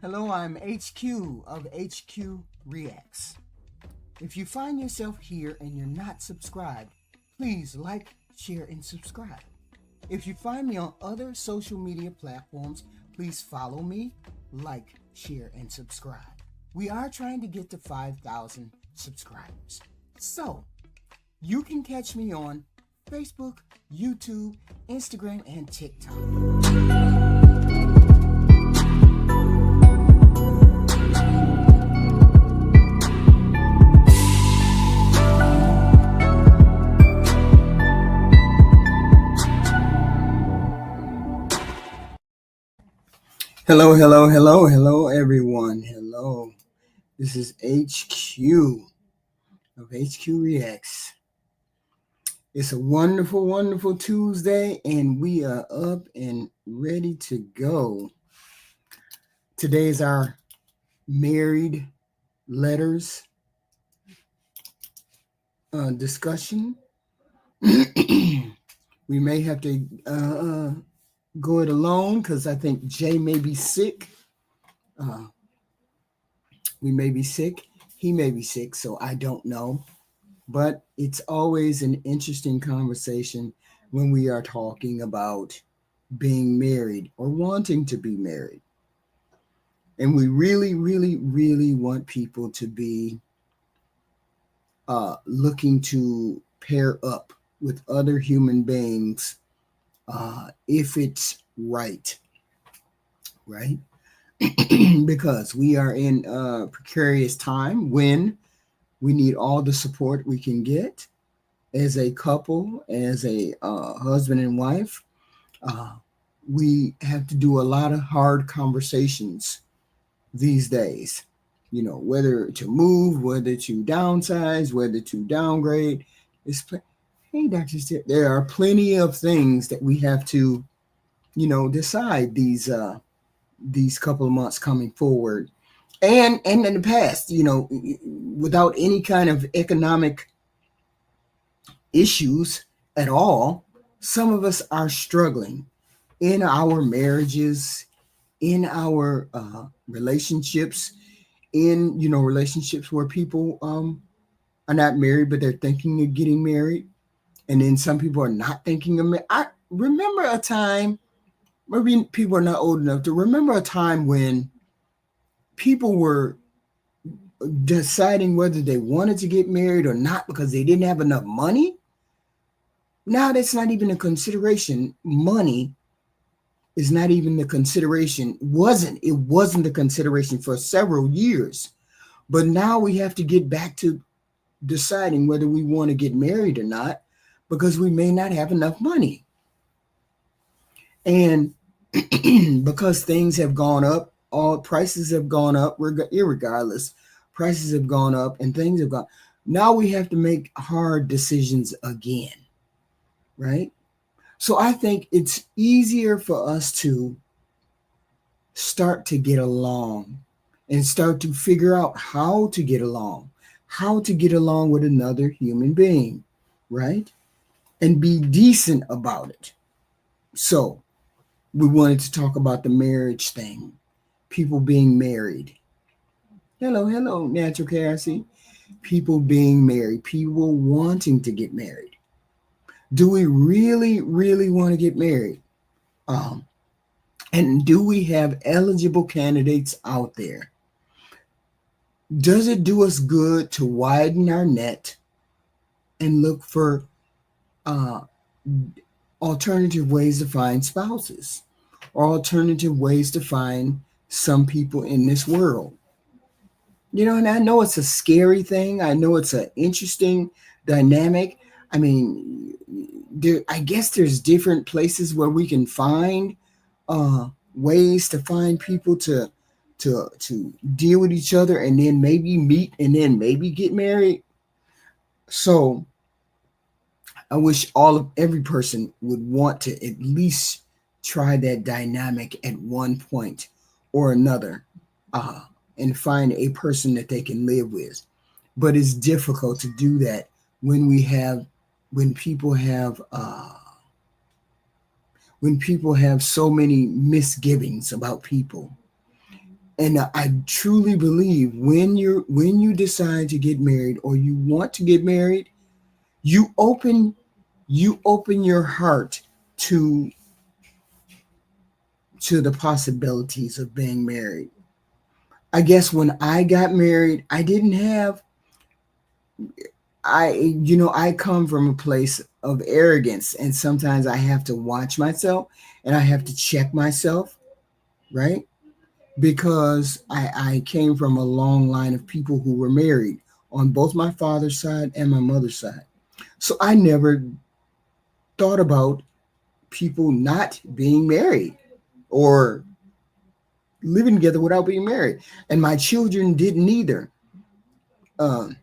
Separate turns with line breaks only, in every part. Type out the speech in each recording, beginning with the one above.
Hello, I'm HQ of HQ Reacts. If you find yourself here and you're not subscribed, please like, share, and subscribe. If you find me on other social media platforms, please follow me, like, share, and subscribe. We are trying to get to 5,000 subscribers. So, you can catch me on Facebook, YouTube, Instagram, and TikTok. Hello, everyone. Hello. This is HQ of HQ Reacts. It's a wonderful Tuesday, and we are up and ready to go. Today is our married letters discussion. We may have to go it alone because I think Jay may be sick. We may be sick. He may be sick, so I don't know. But it's always an interesting conversation when we are talking about being married or wanting to be married. And we really want people to be looking to pair up with other human beings if it's right? Because we are in a precarious time when we need all the support we can get as a couple, as a husband and wife. We have to do a lot of hard conversations these days, whether to move, whether to downsize, whether to downgrade. Hey, Dr. Step, there are plenty of things that we have to, decide these couple of months coming forward. And in the past, without any kind of economic issues at all, some of us are struggling in our marriages, in our relationships, in relationships where people are not married but they're thinking of getting married, and then some people are not thinking of marriage. I remember a time, maybe people are not old enough to remember a time when people were deciding whether they wanted to get married or not because they didn't have enough money. Now that's not even a consideration. Money is not even the consideration. It wasn't the consideration for several years. But now we have to get back to deciding whether we want to get married or not because we may not have enough money. And because things have gone up, all prices have gone up, irregardless, prices have gone up and things have gone. Now we have to make hard decisions again, right? So I think it's easier for us to start to get along and start to figure out how to get along with another human being, right? And be decent about it. So we wanted to talk about the marriage thing, people being married. Hello, Natural Cassie. People being married, people wanting to get married. Do we really want to get married? And do we have eligible candidates out there? Does it do us good to widen our net and look for alternative ways to find spouses or alternative ways to find some people in this world? And I know it's a scary thing. I know it's an interesting dynamic. I mean, I guess there's different places where we can find ways to find people to deal with each other and then maybe meet and then maybe get married. So I wish every person would want to at least try that dynamic at one point or another and find a person that they can live with. But it's difficult to do that when people have so many misgivings about people. And I truly believe when you decide to get married or you want to get married, you open your heart to the possibilities of being married. I guess when I got married, I didn't have I come from a place of arrogance, and sometimes I have to watch myself and I have to check myself, right? Because I came from a long line of people who were married on both my father's side and my mother's side. So I never thought about people not being married or living together without being married. And my children didn't either. Um,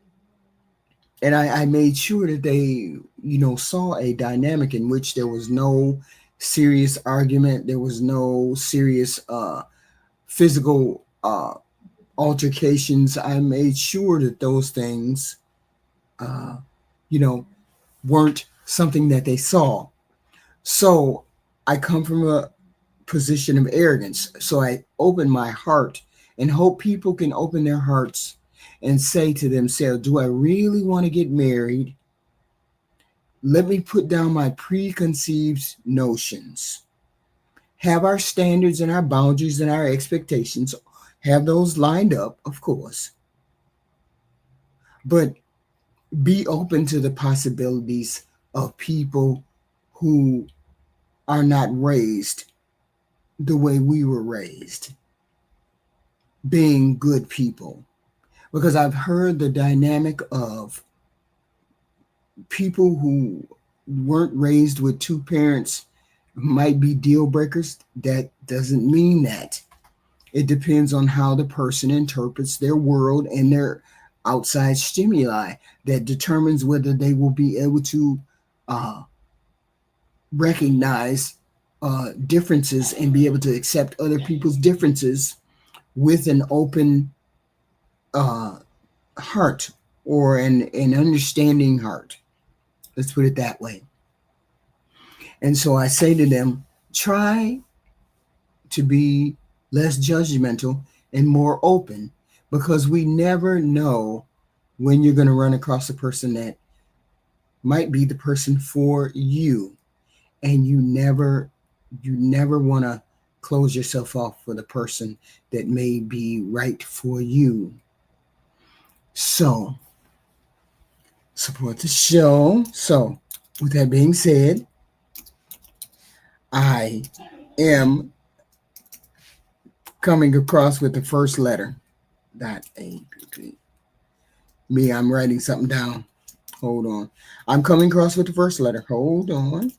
and I made sure that they, saw a dynamic in which there was no serious argument, there was no serious physical altercations. I made sure that those things, uh, you know, weren't something that they saw. So I come from a position of arrogance. So I open my heart and hope people can open their hearts and say to themselves, do I really want to get married? Let me put down my preconceived notions. Have our standards and our boundaries and our expectations, have those lined up, of course, but be open to the possibilities of people who are not raised the way we were raised, being good people. Because I've heard the dynamic of people who weren't raised with two parents might be deal breakers. That doesn't mean that. It depends on how the person interprets their world and their outside stimuli that determines whether they will be able to uh, recognize differences and be able to accept other people's differences with an open uh, heart or an understanding heart. Let's put it that way. And so I say to them, try to be less judgmental and more open, because we never know when you're going to run across a person that might be the person for you, and you never want to close yourself off for the person that may be right for you. So support the show. So with that being said, I am coming across with the first letter. Dot A. Me, I'm writing something down. Hold on. I'm coming across with the first letter. Hold on.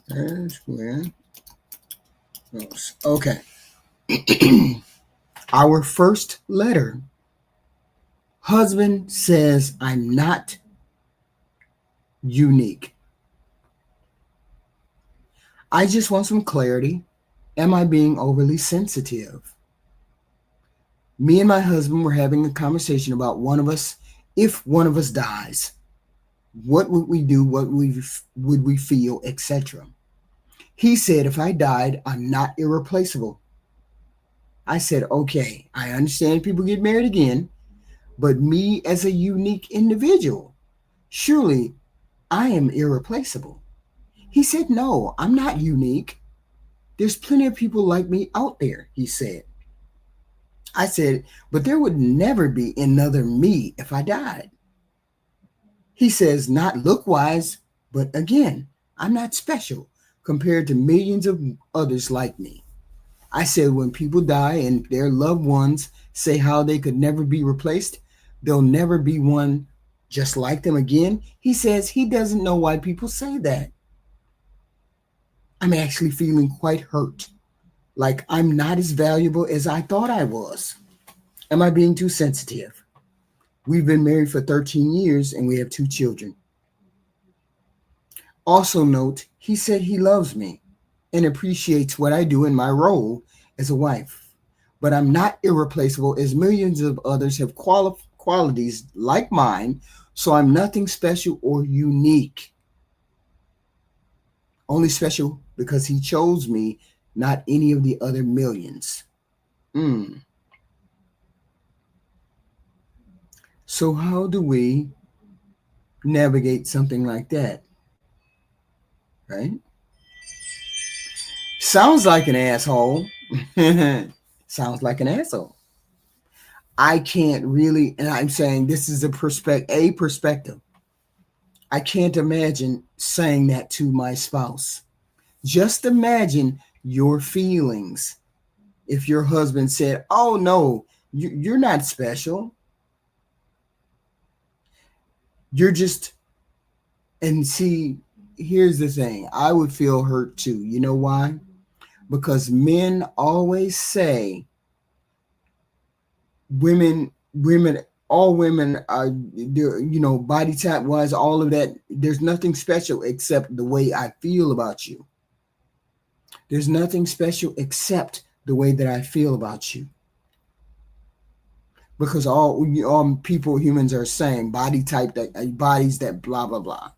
There's where. Okay. Our first letter. Husband says I'm not unique. I just want some clarity. Am I being overly sensitive? Me and my husband were having a conversation about if one of us dies, what would we do? What would we feel, etc. He said, if I died, I'm not irreplaceable. I said, okay, I understand people get married again, but me as a unique individual, surely I am irreplaceable. He said, no, I'm not unique. There's plenty of people like me out there, he said. I said, but there would never be another me if I died. He says, not look wise, but again, I'm not special compared to millions of others like me. I said, when people die and their loved ones say how they could never be replaced, there'll never be one just like them again. He says he doesn't know why people say that. I'm actually feeling quite hurt, like I'm not as valuable as I thought I was. Am I being too sensitive? We've been married for 13 years and we have 2 children. Also note, he said he loves me and appreciates what I do in my role as a wife. But I'm not irreplaceable, as millions of others have qualities like mine, so I'm nothing special or unique. Only special because he chose me, not any of the other millions. So how do we navigate something like that? Right? Sounds like an asshole. Sounds like an asshole. I can't really, and I'm saying this is a perspective. I can't imagine saying that to my spouse. Just imagine your feelings if your husband said, "Oh no, you're not special. You're just," and see, here's the thing. I would feel hurt too. You know why? Because men always say women all women are, body type wise, all of that, there's nothing special except the way I feel about you. There's nothing special except the way that I feel about you. Because all people, humans are saying body type, that bodies that blah blah blah.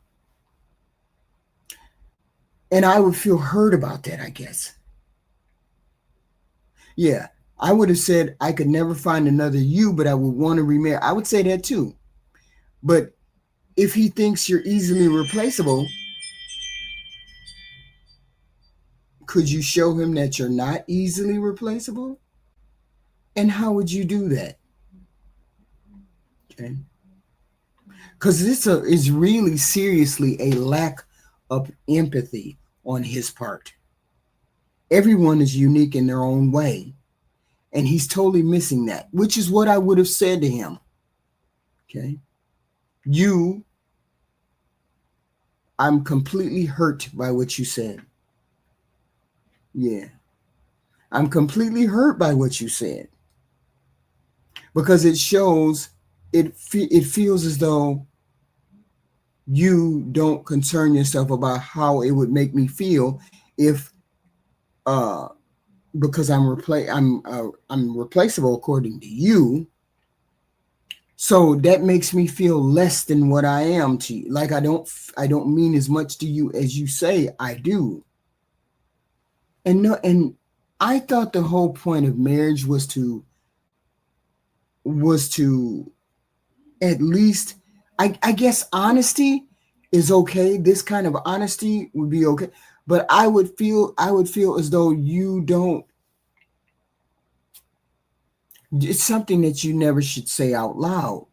And I would feel hurt about that, I guess. Yeah, I would have said I could never find another you, but I would want to remarry. I would say that too. But if he thinks you're easily replaceable, could you show him that you're not easily replaceable? And how would you do that? Okay. Because this is really seriously a lack of empathy on his part. Everyone is unique in their own way. And he's totally missing that, which is what I would have said to him. Okay. I'm completely hurt by what you said. Yeah. I'm completely hurt by what you said. Because it shows, it feels as though you don't concern yourself about how it would make me feel if because I'm replaceable according to you. So that makes me feel less than what I am to you. Like I don't mean as much to you as you say I do. And no, and I thought the whole point of marriage was to at least, I guess honesty is okay. This kind of honesty would be okay. But I would feel as though you don't, it's something that you never should say out loud.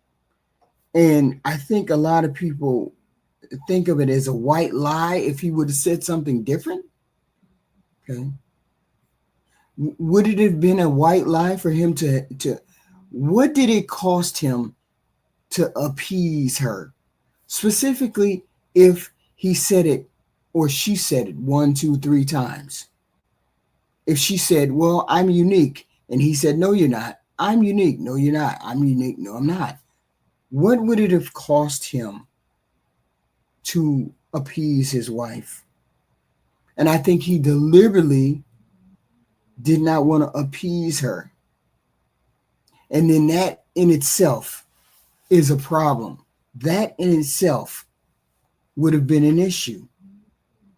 And I think a lot of people think of it as a white lie if he would have said something different. Okay. Would it have been a white lie for him to what did it cost him to appease her? Specifically, if he said it or she said it 1, 2, 3 times. If she said, "Well, I'm unique," and he said, "No, you're not. I'm unique." "No, you're not. I'm unique." "No, I'm not." What would it have cost him to appease his wife? And I think he deliberately did not want to appease her. And then that in itself is a problem. That in itself would have been an issue.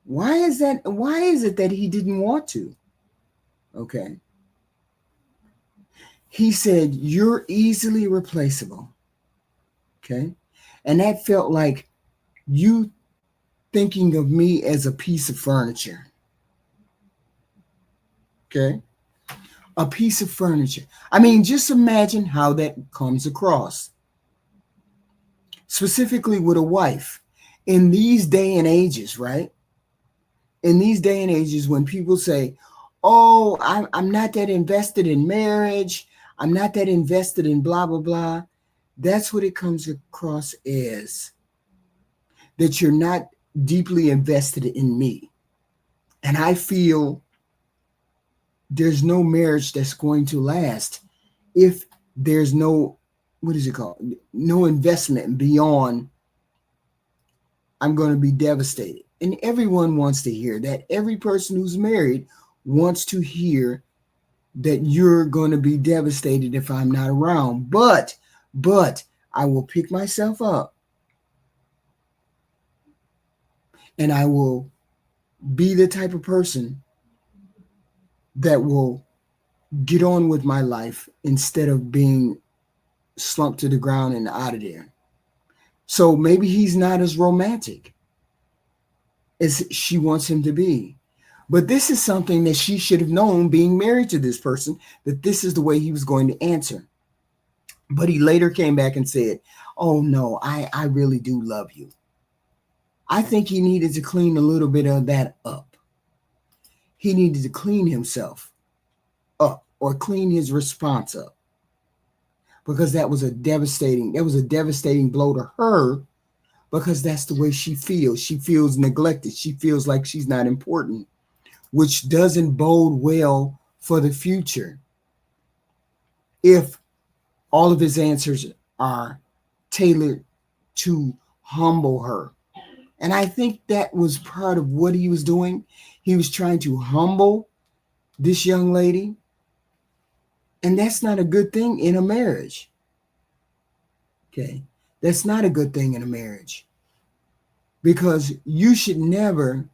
Why is that? Why is it that he didn't want to? Okay. He said, "You're easily replaceable." Okay. And that felt like you thinking of me as a piece of furniture. Okay. A piece of furniture. I mean, just imagine how that comes across. Specifically with a wife. In these day and ages, right? In these day and ages when people say, "Oh, I'm not that invested in marriage. I'm not that invested in blah, blah, blah." That's what it comes across as. That you're not deeply invested in me. And I feel there's no marriage that's going to last if there's no, what is it called? No investment beyond, I'm going to be devastated. And everyone wants to hear that. Every person who's married wants to hear that you're going to be devastated if I'm not around. But I will pick myself up and I will be the type of person that will get on with my life instead of being slumped to the ground and out of there. So maybe he's not as romantic as she wants him to be. But this is something that she should have known being married to this person, that this is the way he was going to answer. But he later came back and said, oh no, I really do love you. I think he needed to clean a little bit of that up. He needed to clean himself up or clean his response up. Because that was a devastating blow to her, because that's the way she feels. She feels neglected. She feels like she's not important, which doesn't bode well for the future if all of his answers are tailored to humble her. And I think that was part of what he was doing. He was trying to humble this young lady. And that's not a good thing in a marriage. Okay. That's not a good thing in a marriage. Because you should never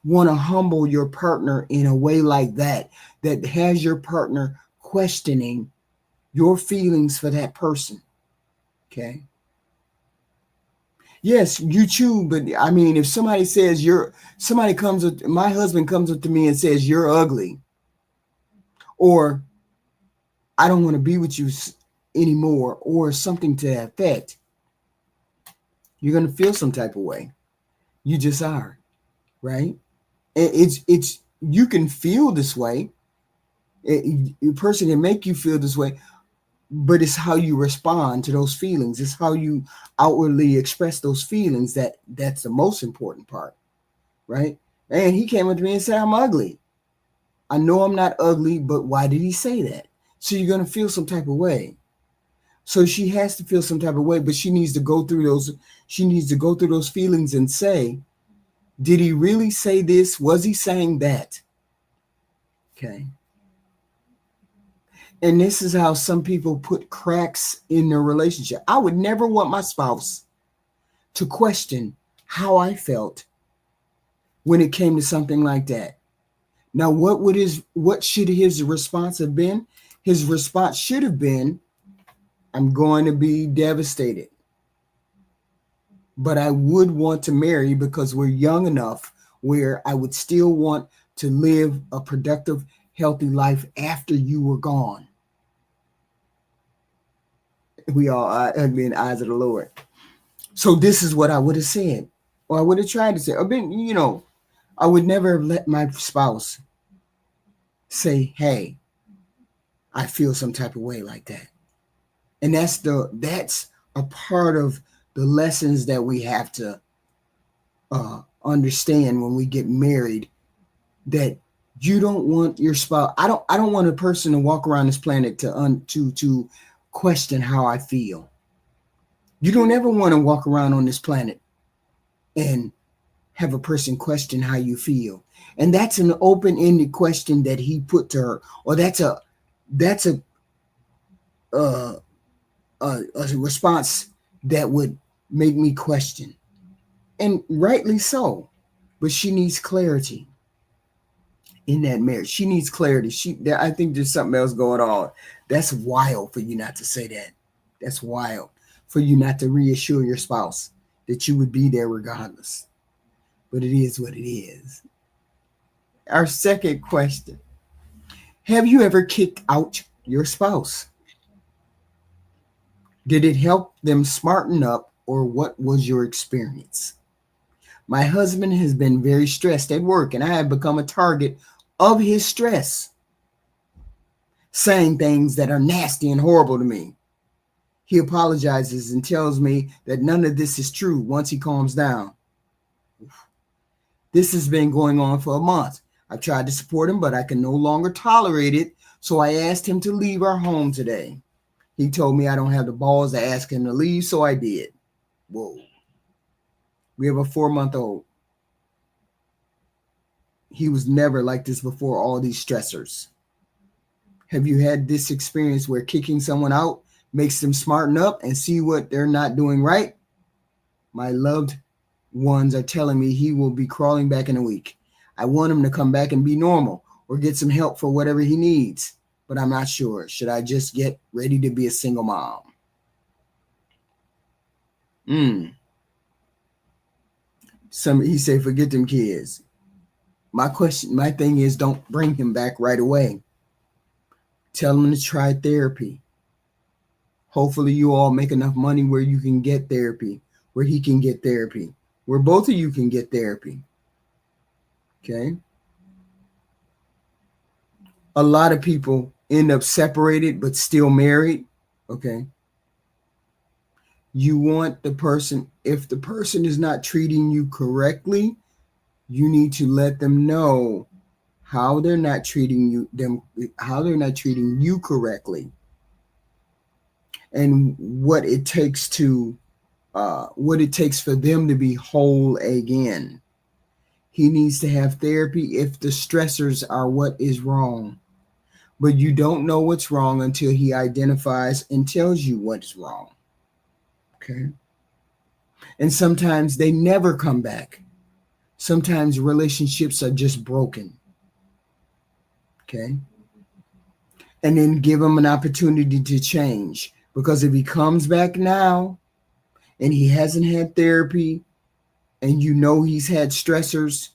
want to humble your partner in a way like that, that has your partner questioning your feelings for that person. Okay. Yes, you too, but I mean, if somebody says my husband comes up to me and says you're ugly, or I don't want to be with you anymore, or something to that effect, you're going to feel some type of way. You just are, right? It's you can feel this way. A person can make you feel this way, but it's how you respond to those feelings. It's how you outwardly express those feelings that's the most important part, right? And he came up to me and said, I'm ugly. I know I'm not ugly, but why did he say that? So you're going to feel some type of way. So she has to feel some type of way, but she needs to go through those feelings and say, did he really say this? Was he saying that? Okay. And this is how some people put cracks in their relationship. I would never want my spouse to question how I felt when it came to something like that. Now, what should his response have been? His response should have been, I'm going to be devastated, but I would want to marry because we're young enough where I would still want to live a productive, healthy life after you were gone. We all are ugly in the eyes of the Lord. So this is what I would have said, or I would have tried to say. I would never have let my spouse say, hey, I feel some type of way like that. And that's a part of the lessons that we have to understand when we get married, that you don't want your spouse. I don't want a person to walk around this planet to question how I feel. You don't ever want to walk around on this planet and have a person question how you feel. And that's an open-ended question that he put to her, or that's a response that would make me question, and rightly so. But she needs clarity in that marriage. She needs clarity. I think there's something else going on. That's wild for you not to say that. That's wild for you not to reassure your spouse that you would be there regardless. But it is what it is. Our second question: have you ever kicked out your spouse? Did it help them smarten up, or what was your experience? My husband has been very stressed at work, and I have become a target of his stress, saying things that are nasty and horrible to me. He apologizes and tells me that none of this is true once he calms down. This has been going on for a month. I've tried to support him, but I can no longer tolerate it, so I asked him to leave our home today. He told me I don't have the balls to ask him to leave, so I did. Whoa. We have a 4-month-old. He was never like this before all these stressors. Have you had this experience where kicking someone out makes them smarten up and see what they're not doing right? My loved ones are telling me he will be crawling back in a week. I want him to come back and be normal or get some help for whatever he needs. but I'm not sure. Should I just get ready to be a single mom? He said, forget them kids. My thing is, don't bring him back right away. Tell him to try therapy. Hopefully you all make enough money where you can get therapy, where he can get therapy, where both of you can get therapy. Okay? A lot of people end up separated but still married. Okay? You want the person, if the person is not treating you correctly, you need to let them know how they're not treating you correctly, and what it takes for them to be whole again. He needs to have therapy if the stressors are what is wrong. But you don't know what's wrong until he identifies and tells you what's wrong. Okay? And sometimes they never come back. Sometimes relationships are just broken. Okay? And then give him an opportunity to change. Because if he comes back now and he hasn't had therapy and you know he's had stressors,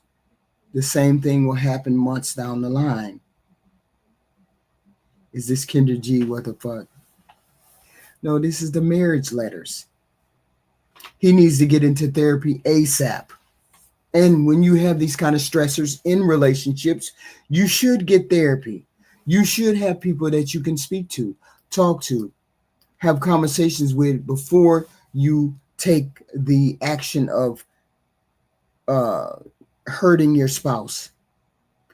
the same thing will happen months down the line. Is this Kinder G? What the fuck? No, this is the marriage letters. He needs to get into therapy ASAP. And when you have these kind of stressors in relationships, you should get therapy. You should have people that you can speak to, talk to, have conversations with before you take the action of hurting your spouse.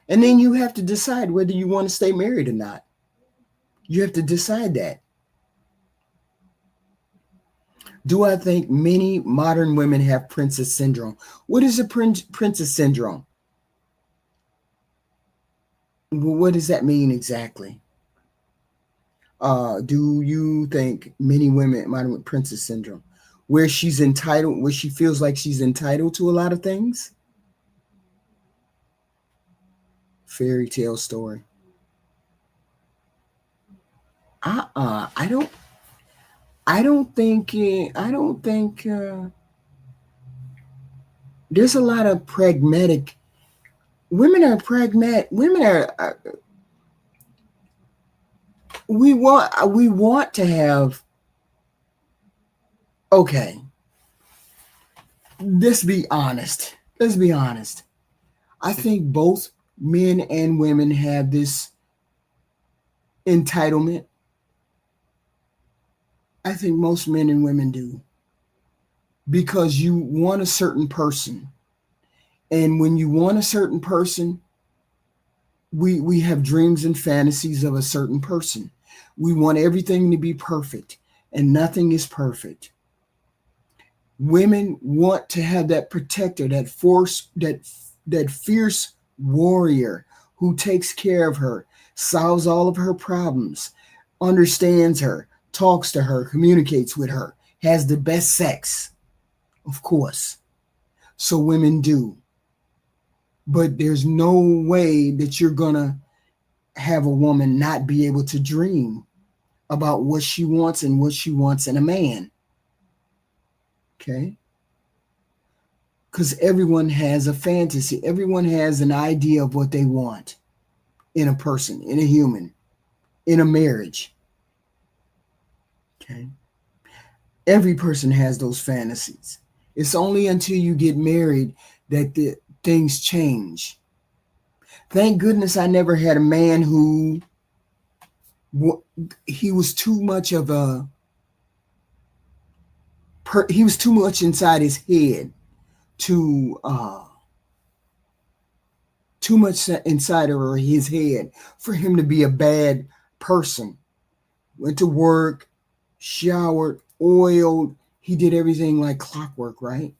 And then you have to decide whether you want to stay married or not. You have to decide that. Do I think many modern women have princess syndrome? What is a princess syndrome? What does that mean exactly? Do you think many women modern with princess syndrome, where she feels like she's entitled to a lot of things? Fairy tale story. I don't think there's a lot of pragmatic women. Are pragmatic women are we want to have, okay, let's be honest. I think both men and women have this entitlement. I think most men and women do. Because you want a certain person. And when you want a certain person, we have dreams and fantasies of a certain person. We want everything to be perfect, and nothing is perfect. Women want to have that protector, that fierce warrior who takes care of her, solves all of her problems, understands her, talks to her, communicates with her, has the best sex, of course. So women do. But there's no way that you're going to have a woman not be able to dream about what she wants and what she wants in a man. Okay? Because everyone has a fantasy. Everyone has an idea of what they want in a person, in a human, in a marriage. Okay? Every person has those fantasies. It's only until you get married that the things change. Thank goodness I never had a man who he was too much inside his head too much inside of his head for him to be a bad person. Went to work, showered, oiled. He did everything like clockwork, right?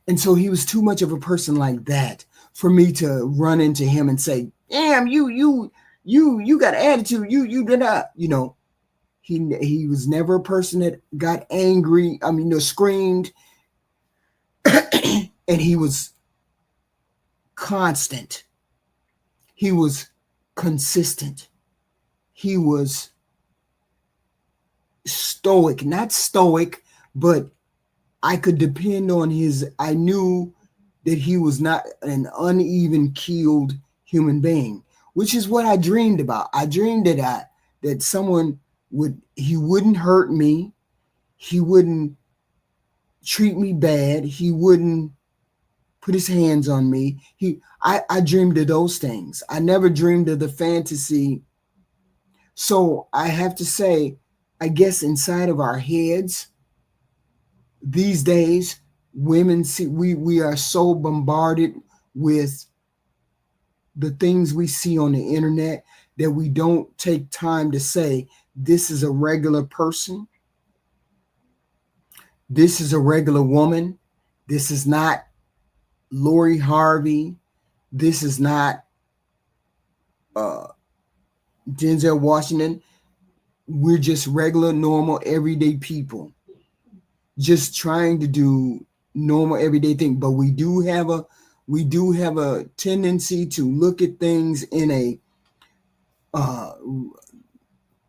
And so he was too much of a person like that for me to run into him and say, damn, you got attitude. You did not, he was never a person that got angry. Screamed. And he was constant. He was consistent. he was stoic, not stoic, but I could depend on I knew that he was not an uneven keeled human being, which is what I dreamed about. I dreamed that someone he wouldn't hurt me, he wouldn't treat me bad, he wouldn't put his hands on me. I dreamed of those things. I never dreamed of the fantasy. So I have to say, I guess inside of our heads these days, women see we are so bombarded with the things we see on the internet that we don't take time to say, this is a regular person. This is a regular woman. This is not Lori Harvey. This is not Denzel Washington. We're just regular, normal, everyday people, just trying to do normal, everyday things. But we do have a tendency to look at things in a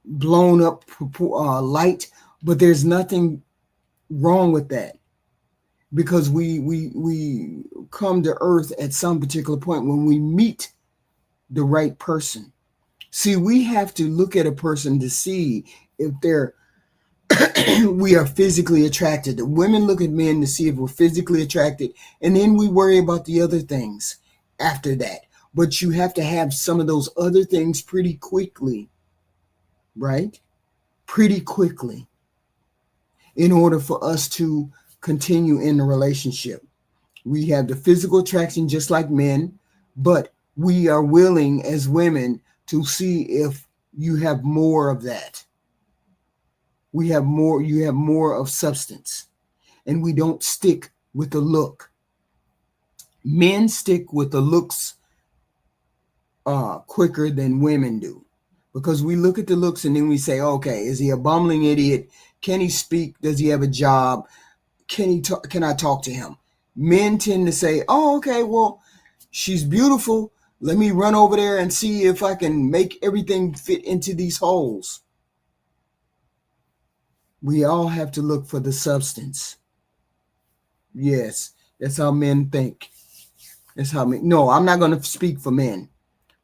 blown up light. But there's nothing wrong with that, because we come to earth at some particular point when we meet the right person. See, we have to look at a person to see if they're we are physically attracted. The women look at men to see if we're physically attracted, and then we worry about the other things after that. But you have to have some of those other things pretty quickly, right? Pretty quickly, in order for us to continue in the relationship. We have the physical attraction just like men, but we are willing as women to see if you have more of that. You have more of substance, and we don't stick with the look. Men stick with the looks quicker than women do, because we look at the looks and then we say, okay, is he a bumbling idiot? Can he speak? Does he have a job? Can I talk to him? Men tend to say, oh, okay, well, she's beautiful. Let me run over there and see if I can make everything fit into these holes. We all have to look for the substance. Yes, that's how men think. No, I'm not going to speak for men.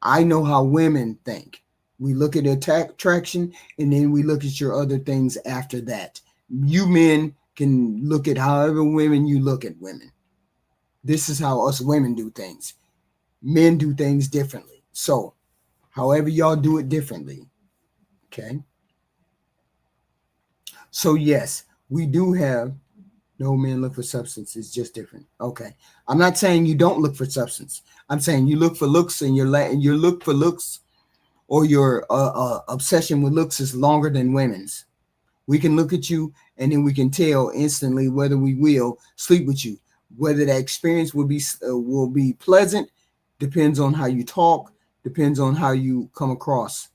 I know how women think. We look at attraction, and then we look at your other things after that. You men can look at however women you look at women. This is how us women do things. Men do things differently. So, however y'all do it differently. Okay. So yes, we do have no men look for substance. It's just different. Okay. I'm not saying you don't look for substance. I'm saying you look for looks, and your look for looks, or your obsession with looks is longer than women's. We can look at you and then we can tell instantly whether we will sleep with you. Whether that experience will be pleasant depends on how you talk, depends on how you come across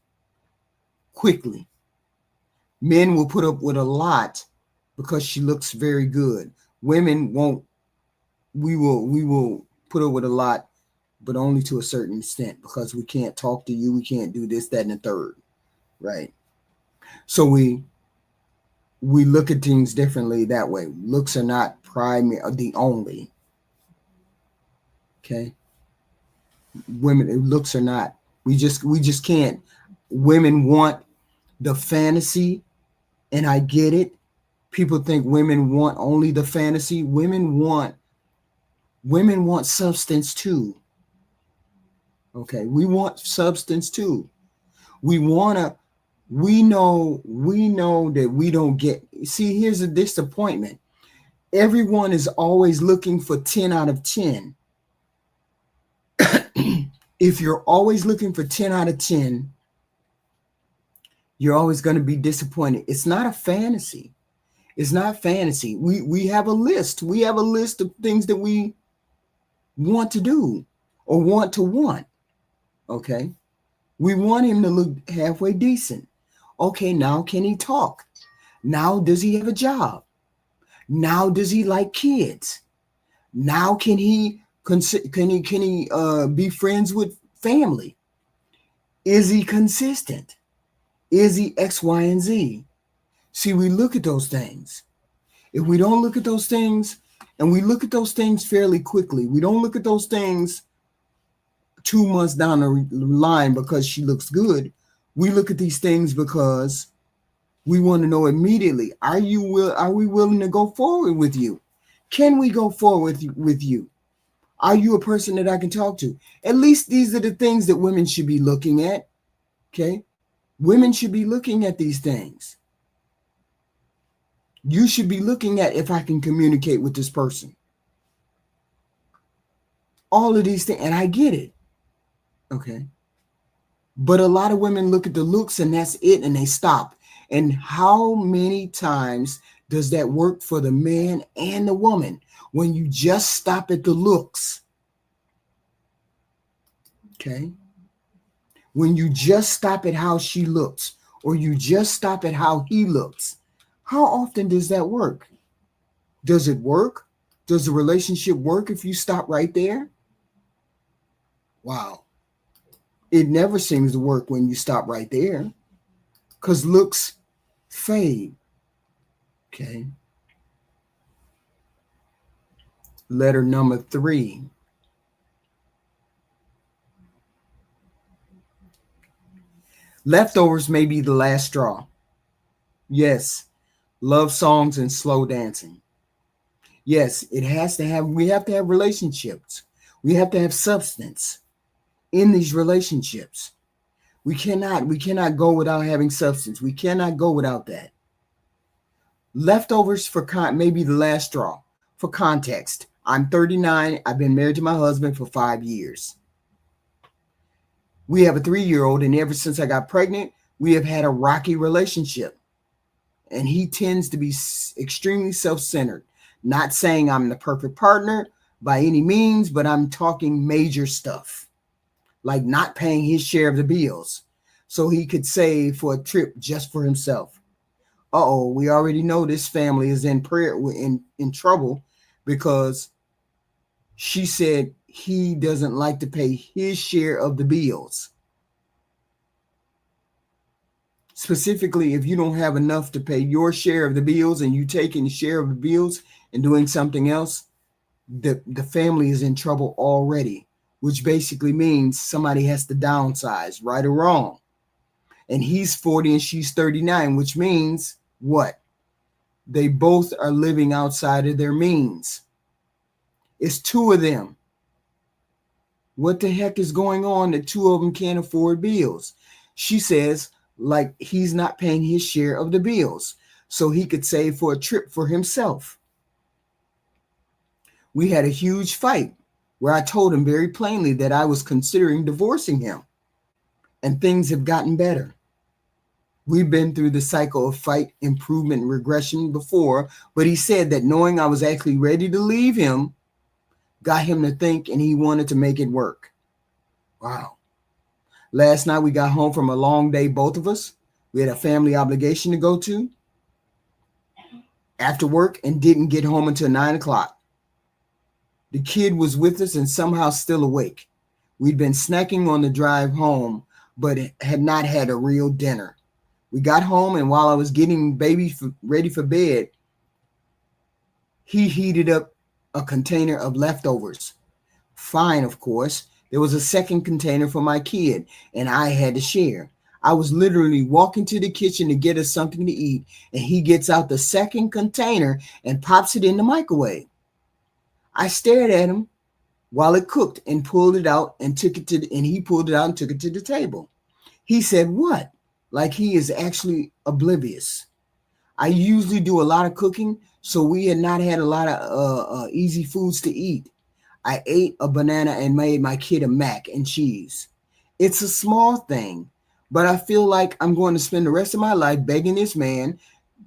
quickly. Men will put up with a lot because she looks very good. Women won't. We will put up with a lot, but only to a certain extent, because we can't talk to you. We can't do this, that, and the third. Right. So we look at things differently that way. Looks are not the only. Okay. Women, looks are not. We just can't. Women want the fantasy, and I get it. People think women want only the fantasy. Women want substance too. Okay, we want substance too. We know that we don't get. See, here's a disappointment. Everyone is always looking for 10 out of 10. If you're always looking for 10 out of 10, you're always going to be disappointed. It's not a fantasy. It's not fantasy. We have a list. We have a list of things that we want to do or want to want. Okay. We want him to look halfway decent. Okay, now can he talk? Now does he have a job? Now does he like kids? Now can he be friends with family? Is he consistent? Is he X, Y, and Z? See, we look at those things. If we don't look at those things, and we look at those things fairly quickly, we don't look at those things 2 months down the line because she looks good. We look at these things because we want to know immediately, are we willing to go forward with you? Can we go forward with you? Are you a person that I can talk to? At least these are the things that women should be looking at. Okay? Women should be looking at these things. You should be looking at if I can communicate with this person. All of these things, and I get it. Okay. But a lot of women look at the looks and that's it, and they stop. And how many times does that work for the man and the woman when you just stop at the looks? Okay. When you just stop at how she looks, or you just stop at how he looks, how often does that work? Does it work? Does the relationship work if you stop right there? Wow. It never seems to work when you stop right there, because looks fade. Okay. Letter number 3. Leftovers may be the last straw. Yes, love songs and slow dancing. Yes, we have to have relationships. We have to have substance in these relationships. We cannot go without having substance. We cannot go without that. Leftovers may be the last straw. For context, I'm 39. I've been married to my husband for 5 years. We have a 3-year-old, and ever since I got pregnant, we have had a rocky relationship. And he tends to be extremely self-centered. Not saying I'm the perfect partner by any means, but I'm talking major stuff, like not paying his share of the bills so he could save for a trip just for himself. We already know this family is in trouble because she said he doesn't like to pay his share of the bills. Specifically, if you don't have enough to pay your share of the bills and you taking the share of the bills and doing something else, the family is in trouble already, which basically means somebody has to downsize, right or wrong. And he's 40 and she's 39, which means what? They both are living outside of their means. It's 2 of them. What the heck is going on that 2 of them can't afford bills? She says, like, he's not paying his share of the bills so he could save for a trip for himself. We had a huge fight where I told him very plainly that I was considering divorcing him, and things have gotten better. We've been through the cycle of fight, improvement, and regression before, but he said that knowing I was actually ready to leave him got him to think, and he wanted to make it work. Wow. Last night we got home from a long day, both of us. We had a family obligation to go to after work and didn't get home until 9 o'clock. The kid was with us and somehow still awake. We'd been snacking on the drive home, but had not had a real dinner. We got home, and while I was getting baby ready for bed, he heated up a container of leftovers. Fine, of course. There was a second container for my kid, and I had to share. I was literally walking to the kitchen to get us something to eat, and he gets out the second container and pops it in the microwave. I stared at him while it cooked and pulled it out and took it and he pulled it out and took it to the table. He said, "What?" Like he is actually oblivious. I usually do a lot of cooking, so we had not had a lot of easy foods to eat. I ate a banana and made my kid a mac and cheese. It's a small thing, but I feel like I'm going to spend the rest of my life begging this man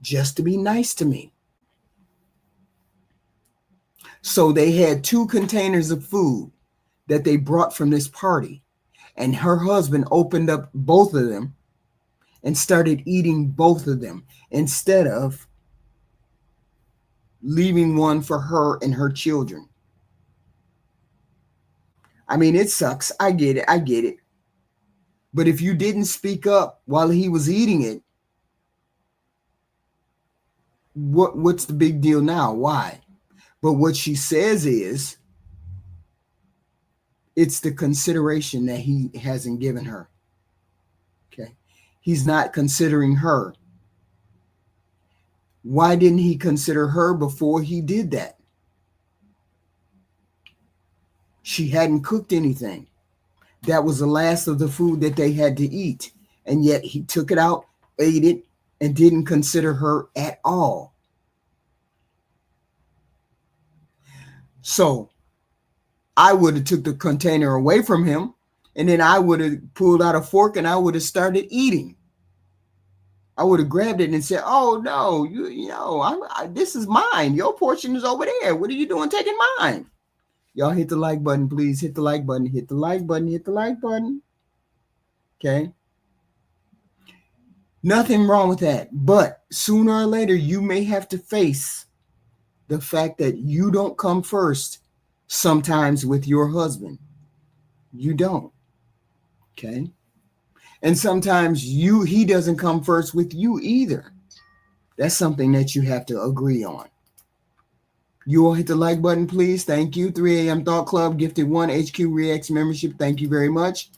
just to be nice to me. So they had 2 containers of food that they brought from this party, and her husband opened up both of them and started eating both of them instead of leaving one for her and her children. I mean, it sucks. I get it. But if you didn't speak up while he was eating it, what's the big deal now? Why? But what she says is it's the consideration that he hasn't given her. Okay. He's not considering her. Why didn't he consider her before he did that? She hadn't cooked anything. That was the last of the food that they had to eat. And yet he took it out, ate it, and didn't consider her at all. So I would have took the container away from him, and then I would have pulled out a fork and I would have started eating. I would have grabbed it and said, "Oh no, this is mine. Your portion is over there. What are you doing taking mine?" Y'all hit the like button, please. Hit the like button. Hit the like button. Hit the like button. Okay. Nothing wrong with that. But sooner or later, you may have to face the fact that you don't come first sometimes with your husband. You don't. Okay. And sometimes he doesn't come first with you either. That's something that you have to agree on. You all hit the like button, please. Thank you. 3 a.m. Thought Club, gifted 1 HQ Reacts membership. Thank you very much.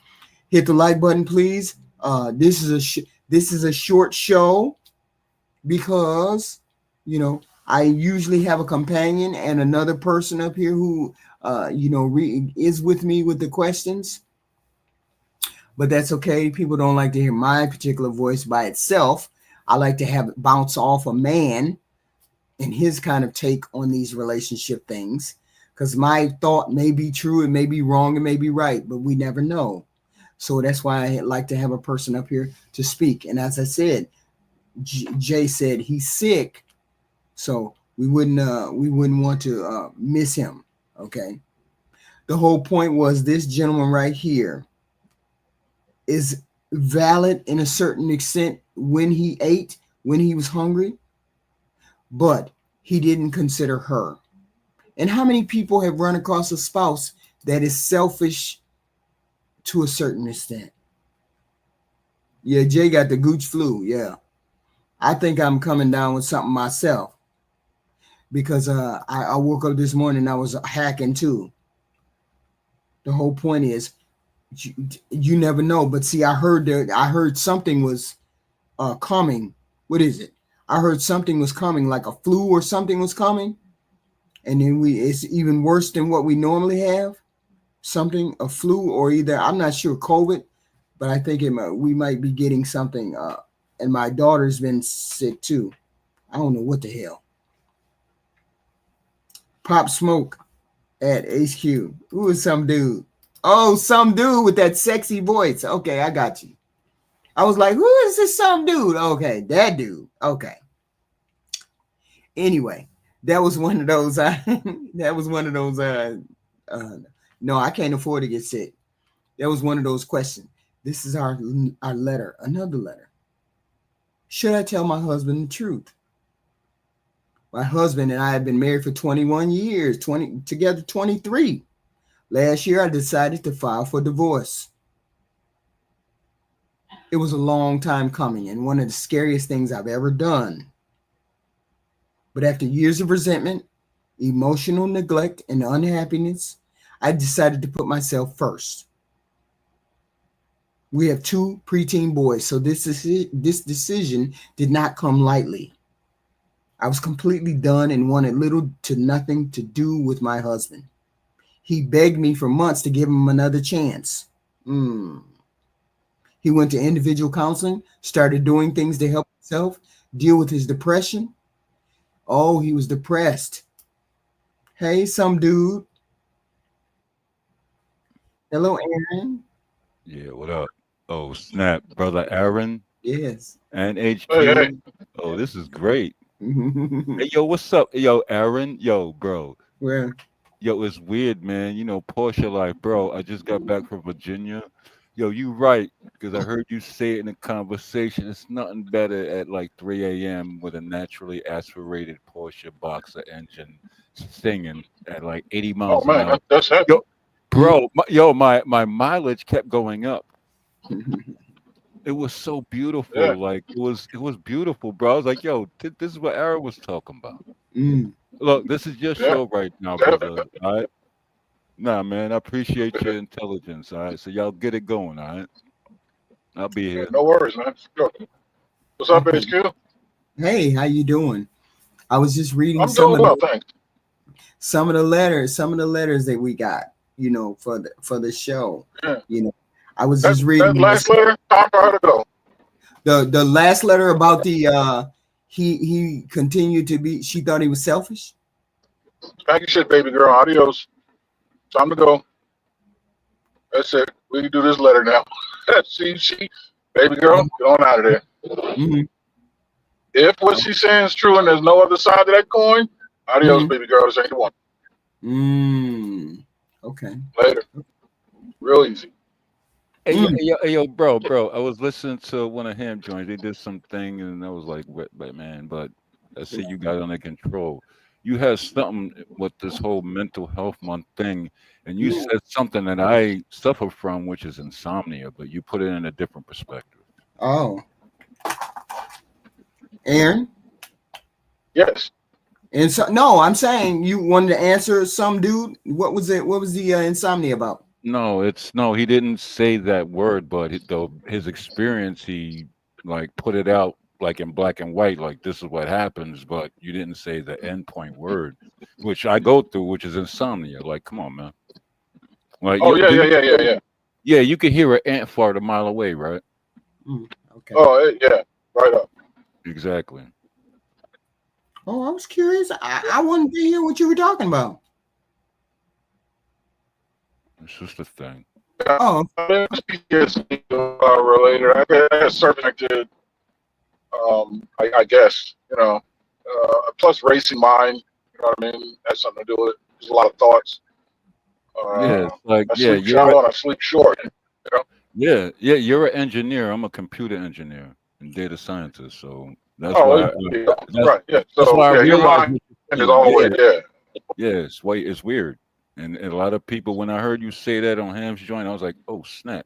Hit the like button, please. This is a short show because, I usually have a companion and another person up here who, is with me with the questions. But that's okay. People don't like to hear my particular voice by itself. I like to have it bounce off a man and his kind of take on these relationship things. Because my thought may be true, it may be wrong, it may be right, but we never know. So that's why I like to have a person up here to speak. And as I said, Jay said he's sick, so we wouldn't want to miss him. Okay. The whole point was this gentleman right here is valid in a certain extent when he ate, when he was hungry, but he didn't consider her. And how many people have run across a spouse that is selfish to a certain extent? Yeah, Jay got the gooch flu. Yeah. I think I'm coming down with something myself because I woke up this morning and I was hacking too. The whole point is you never know. But see, I heard something was coming. What is it? I heard something was coming, like a flu or something was coming. And then it's even worse than what we normally have. Something, a flu, or either, I'm not sure, COVID, but I think we might be getting something. And my daughter's been sick too. I don't know what the hell. Pop Smoke at HQ. Who is some dude? Oh, some dude with that sexy voice. Okay, I got you. I was like, who is this some dude? Okay, that dude. Okay. Anyway, that was one of those. No, I can't afford to get sick. That was one of those questions. This is our letter, another letter. Should I tell my husband the truth? My husband and I have been married for 21 years, together 23. Last year, I decided to file for divorce. It was a long time coming and one of the scariest things I've ever done. But after years of resentment, emotional neglect, and unhappiness, I decided to put myself first. We have 2 preteen boys, so this decision did not come lightly. I was completely done and wanted little to nothing to do with my husband. He begged me for months to give him another chance. He went to individual counseling, started doing things to help himself deal with his depression. Oh, he was depressed. Hey, some dude. Hello, Aaron.
Yeah, what up? Oh, snap, brother Aaron
Yes.
and
Hey, hey.
HQ. Oh, this is great. Hey, yo, what's up? Yo, Aaron. Yo, bro.
Well,
Yo, it's weird, man. Porsche life, bro. I just got back from Virginia. Yo, you right, because I heard you say it in a conversation. It's nothing better at like 3 a.m. with a naturally aspirated Porsche Boxer engine singing at like 80
Oh
miles an
man,
hour.
that's heavy.
Yo, bro, my mileage kept going up. It was so
Yeah,
beautiful. Like it was beautiful, bro. I was like, yo, this is what Aaron was talking about.
Mm.
Look, this is your
yeah,
show right now, brother.
definitely.
All right. Nah, man, I appreciate your intelligence. All right. So y'all get it going. All right. I'll be
Yeah,
here.
no worries, man. Sure. What's up, HQ?
Hey, how you doing? I was just reading
I'm doing well, thanks.
some of the letters that we got, for the show.
Yeah.
You know, I was
That
just
that
reading
last letter, time for her to go.
the last letter about the he continued to be. She thought he was selfish.
Pack your shit, baby girl. Adios. Time to go. That's it. We can do this letter now. She, baby girl, get on out of there.
Mm-hmm.
If what she's saying is true and there's no other side to that coin, adios,
Mm-hmm.
baby girl. This ain't the one.
Mm. Okay.
Later. Real easy.
Hey,
Mm.
yo, bro. I was listening to one of him joints. They did something, and I was like, but man, but I see you got it under control. You had something with this whole mental health month thing, and you said something that I suffer from, which is insomnia, but you put it in a different perspective.
Oh, Aaron.
Yes.
And so no, I'm saying you wanted to answer some dude. What was it? What was the insomnia about?
No, it's no, he didn't say that word, but though his experience, he like put it out like in black and white, like this is what happens, but you didn't say the end point word, which I go through, which is insomnia. Like, come on, man. Like,
Oh,
yo,
yeah,
do
yeah,
you?
yeah, yeah, yeah.
Yeah, you can hear an ant fart a mile away, right?
Mm, okay.
Oh, yeah. Right up.
Exactly.
Oh, I was curious. I wanted to hear what you were talking about.
It's just a thing.
Yeah.
Oh,
It's PTSD related. I got surfing I guess, plus racing mind, you know what I mean? Has something to do with it. There's a lot of thoughts.
Yeah,
Uh,
it's like,
I
yeah,
sleep shallow and I sleep short. You know?
yeah, you're an engineer. I'm a computer engineer and data scientist, so that's
Oh,
why
yeah,
that's
right. Yeah.
that's
So,
why I
yeah, your
realized
mind
what you're
is
saying.
always, yeah.
Yeah, it's weird. And a lot of people, when I heard you say that on Ham's joint, I was like, oh snap.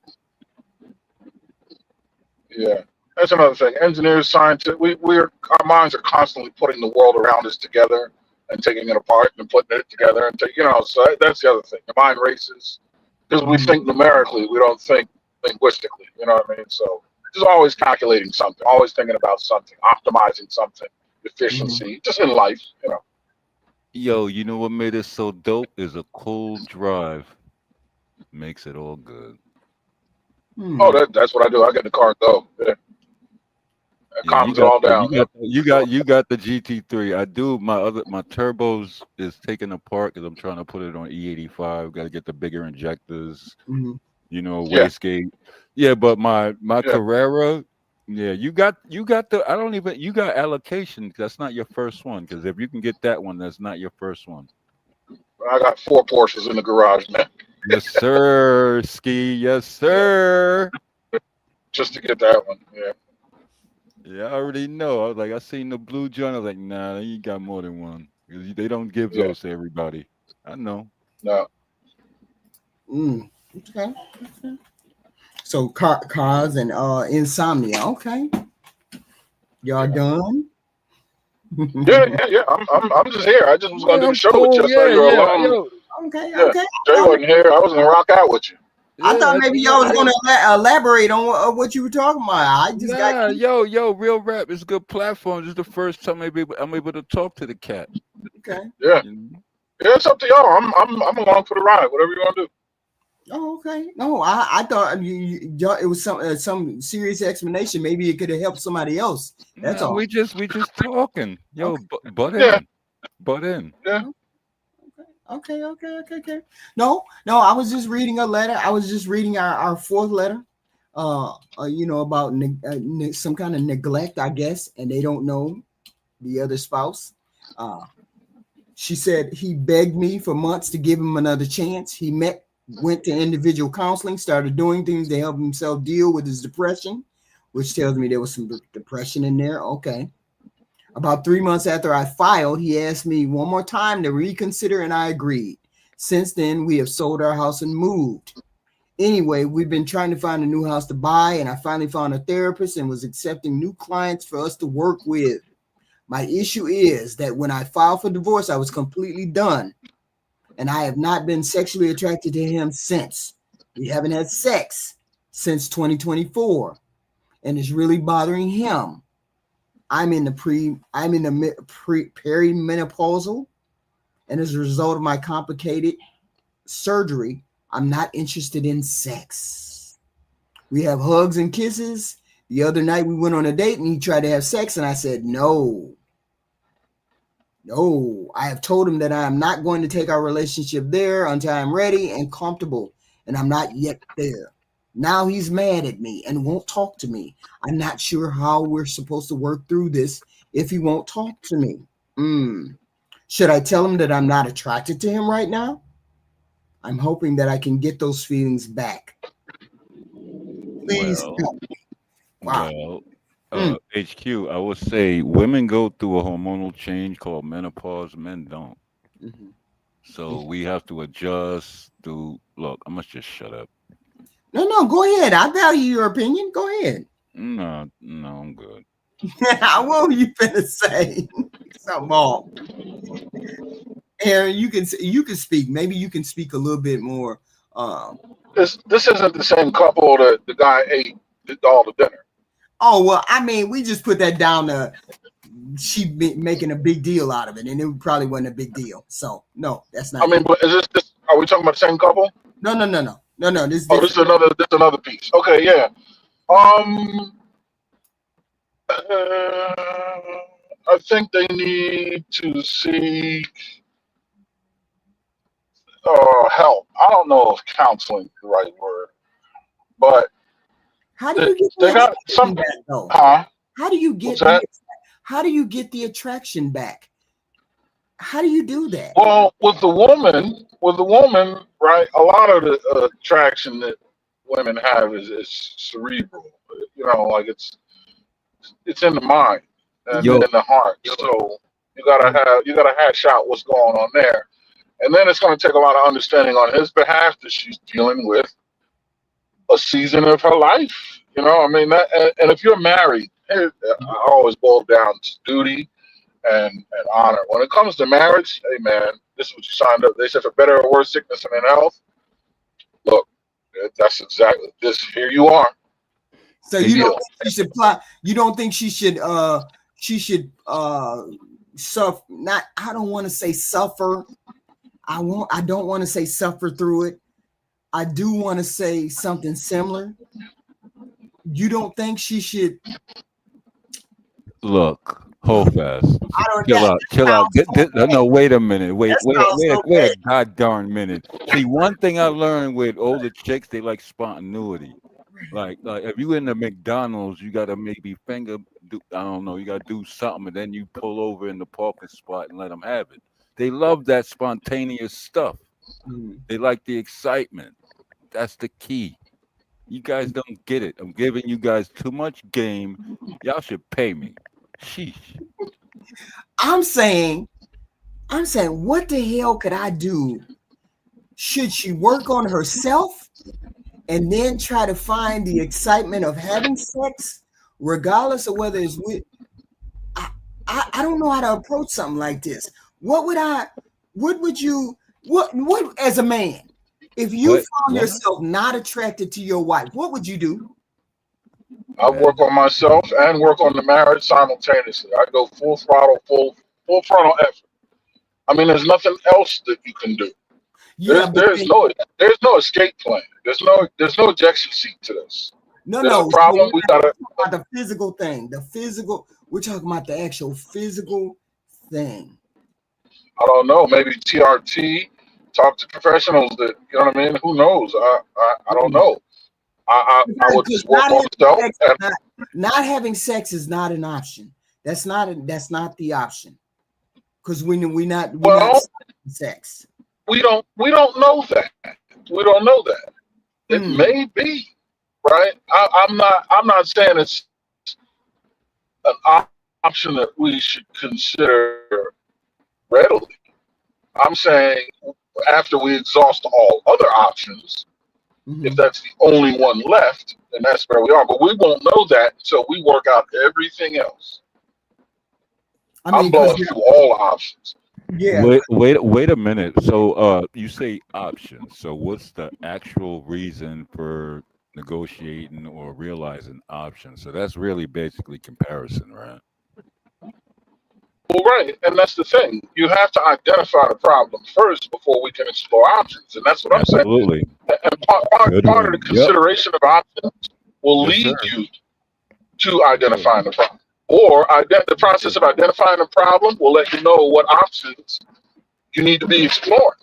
Yeah. That's another thing. Engineers, scientists, our minds are constantly putting the world around us together and taking it apart and putting it together so that's the other thing. The mind races because we
mhm,
think numerically, we don't think linguistically. You know what I mean? So just always calculating something, always thinking about something, optimizing something,
mhm.
efficiency, just in life.
Yo, you know what made it so dope is a cold drive makes it all good.
Oh,
Hmm.
that's what I do. I get in the car and go. Yeah, that
Yeah, you
calms it
got
all
the,
down. Yep.
you got the GT3. I do my turbos is taken apart because I'm trying to put it on E85. Got to get the bigger injectors,
Mhm.
Yeah,
wastegate. Yeah, but my
yeah.
Carrera, yeah, you got the I don't even you got allocation. That's not your first one because if you can get that one, that's not your first one.
I got 4 Porsches in the garage, man.
Yes, sir, ski. Yes,
Yeah,
sir.
just to get that one. Yeah,
Yeah, I already know. I was like, I seen the blue joint. I was like, nah, you got more than one because they don't give
yeah.
those to everybody. I know.
No,
Mm. Okay. So cars and insomnia. Okay. Y'all
yeah,
done?
yeah, yeah, yeah. I'm just here. I just was gonna
Yeah,
do the
I'm
show with you.
cool.
I saw
Yeah,
you were
yeah,
alone.
yo,
Okay.
Yeah,
Okay.
Jay wasn't here. I was gonna rock out with you.
I
yeah,
thought
that's
maybe
what's
y'all
up,
was
yo.
gonna elaborate on what you were talking about. I just got
Nah, yo, real rap is a good platform. This is the first time I'm able to talk to the cat.
okay.
Yeah,
You know?
yeah. It's up to y'all. I'm along for the ride. Whatever you want to do.
Oh, okay. No, I thought it was some serious explanation. Maybe it could have helped somebody else. That's
Nah,
all.
we just talking. Yo,
Okay.
butt
Yeah,
in, butt in.
yeah.
Okay. No, no. I was just reading a letter. I was just reading our fourth letter. About some kind of neglect, I guess, and they don't know the other spouse. Uh, she said he begged me for months to give him another chance. Went to individual counseling, started doing things to help himself deal with his depression, which tells me there was some depression in there. Okay. About 3 months after I filed, he asked me one more time to reconsider, and I agreed. Since then, we have sold our house and moved. Anyway, we've been trying to find a new house to buy, and I finally found a therapist and was accepting new clients for us to work with. My issue is that when I filed for divorce, I was completely done, and I have not been sexually attracted to him since. We haven't had sex since 2024, and it's really bothering him. I'm in the perimenopausal, and as a result of my complicated surgery, I'm not interested in sex. We have hugs and kisses. The other night we went on a date and he tried to have sex, and I said no. No, I have told him that I am not going to take our relationship there until I'm ready and comfortable, and I'm not yet there. Now he's mad at me and won't talk to me. I'm not sure how we're supposed to work through this if he won't talk to me. Should I tell him that I'm not attracted to him right now? I'm hoping that I can get those feelings back. Please help me. Wow.
HQ, I would say women go through a hormonal change called menopause. Men don't. So we have to adjust to look. I must just shut up.
No, go ahead. I value your opinion. Go ahead.
No, I'm good.
What were you finna say? Something wrong. Aaron, you can speak. Maybe you can speak a little bit more.
This isn't the same couple that the guy ate all the dinner.
Oh well, I mean, we just put that down to she making a big deal out of it, and it probably wasn't a big deal. So no, that's not.
I mean, but is this? Are we talking about the same couple?
No. This
is another piece. Okay, yeah. I think they need to seek help. I don't know if counseling is the right word, but
how do you get
they got some
back, though?
Huh?
How do you get the attraction back? How do you do that?
Well, with the woman, right? A lot of the attraction that women have is cerebral. You know, like it's in the mind and in the heart. So you gotta hash out what's going on there, and then it's going to take a lot of understanding on his behalf that she's dealing with a season of her life. You know, I mean, and if you're married, I always boil down to duty and honor. When it comes to marriage, hey man, this is what you signed up. They said for better or worse, sickness and in health. Look, that's exactly this. Here you are.
So you don't think she should apply? You don't think she should suffer? Not. I don't want to say suffer. I don't want to say suffer through it. I do want to say something similar. You don't think she should?
Look, hold fast. Chill out. No, wait a minute. Wait a goddamn minute. See, one thing I learned with older chicks, they like spontaneity. Like if you in the McDonald's, you gotta maybe I don't know, you gotta do something, and then you pull over in the parking spot and let them have it. They love that spontaneous stuff. They like the excitement. That's the key. You guys don't get it. I'm giving you guys too much game. Y'all should pay me. Sheesh.
I'm saying, what the hell could I do? Should she work on herself and then try to find the excitement of having sex, regardless of whether it's with? I don't know how to approach something like this. What would you as a man, if you found yourself not attracted to your wife, what would you do?
I work on myself and work on the marriage simultaneously. I go full throttle, full frontal effort. I mean, there's nothing else that you can do.
Yeah,
there's no escape plan. There's no ejection seat to this.
No.
Problem. We gotta
about the physical thing. We're talking about the actual physical thing.
I don't know. Maybe TRT. Talk to professionals. That you know what I mean. Who knows? I don't know. I would just work on myself.
Not having sex is not an option. That's not the option. Because we're not sex.
We don't know that. We don't know that. It may be, right? I'm not saying it's an option that we should consider readily. I'm saying after we exhaust all other options, If that's the only one left, then that's where we are. But we won't know that until we work out everything else.
I
I'm
mean, because
blowing through all options.
yeah,
Wait a minute. So you say options. So what's the actual reason for negotiating or realizing options? So that's really basically comparison, right?
Well, right, and that's the thing. You have to identify the problem first before we can explore options, and that's what I'm saying.
Absolutely.
And
Good
part of the
one. Yep.
consideration of options will
Yes,
lead
sir.
you to
Yes, sir.
identifying the problem, or the
Yes,
process
sir.
of identifying the problem will let you know what options you need to be exploring.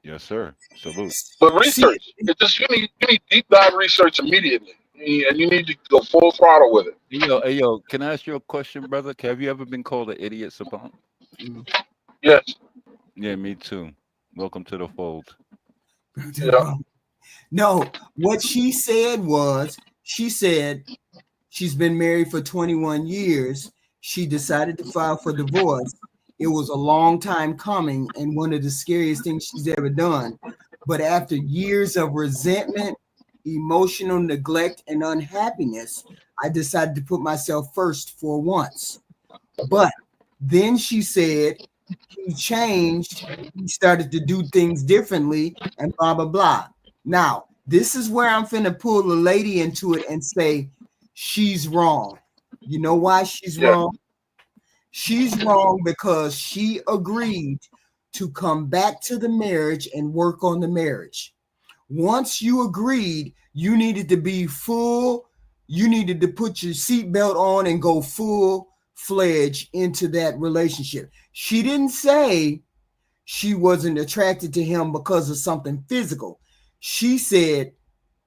Yes, sir. Salute.
But
see,
research, it just you need deep dive research immediately, and you need to go full throttle with it.
Hey, yo, can I ask you a question, brother? Have you ever been called an idiot savant?
mm,
Yes,
Yeah, me too. Welcome to the fold.
yeah,
no, what she said was, she said she's been married for 21 years. She decided to file for divorce. It was a long time coming and one of the scariest things she's ever done. But after years of resentment, emotional neglect, and unhappiness, I decided to put myself first for once. But then she said he changed, he started to do things differently, and blah, blah, blah. Now, this is where I'm finna pull the lady into it and say she's wrong. You know why she's
yeah,
wrong? She's wrong because she agreed to come back to the marriage and work on the marriage. Once you agreed, you needed to be full, you needed to put your seatbelt on and go full fledged into that relationship. She didn't say she wasn't attracted to him because of something physical. She said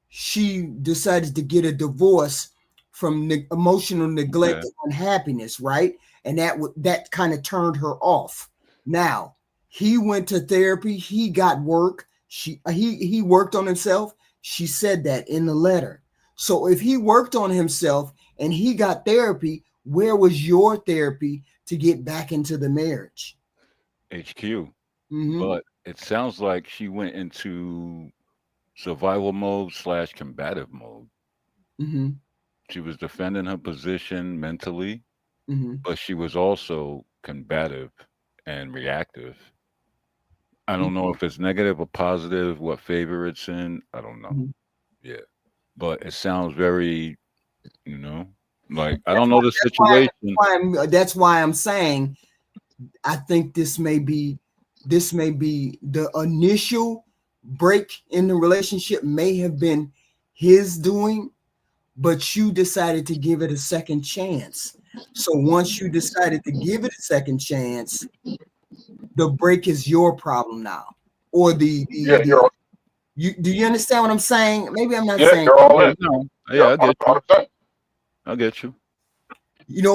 she decided to get a divorce from emotional neglect
Okay.
and unhappiness, right? And that kind of turned her off. Now, he went to therapy, he got work, he worked on himself. She said that in the letter. So if he worked on himself and he got therapy, where was your therapy to get back into the marriage?
HQ.
Mm-hmm.
But it sounds like she went into survival mode slash combative mode.
Mm-hmm.
She was defending her position mentally,
Mm-hmm.
but she was also combative and reactive. I don't know if it's negative or positive, what favor it's in. I don't know.
Mm-hmm.
Yeah. But it sounds very, you know, like I
That's
don't
why,
know the situation.
that's why I'm saying I think this may be the initial break in the relationship may have been his doing, but you decided to give it a second chance. So once you decided to give it a second chance, the break is your problem now. Or
yeah.
the you do you understand what I'm saying? Maybe I'm not
Yeah,
saying,
you're all
Yeah,
in.
no.
Yeah,
Yeah, I get
on
you.
the thing.
I get you.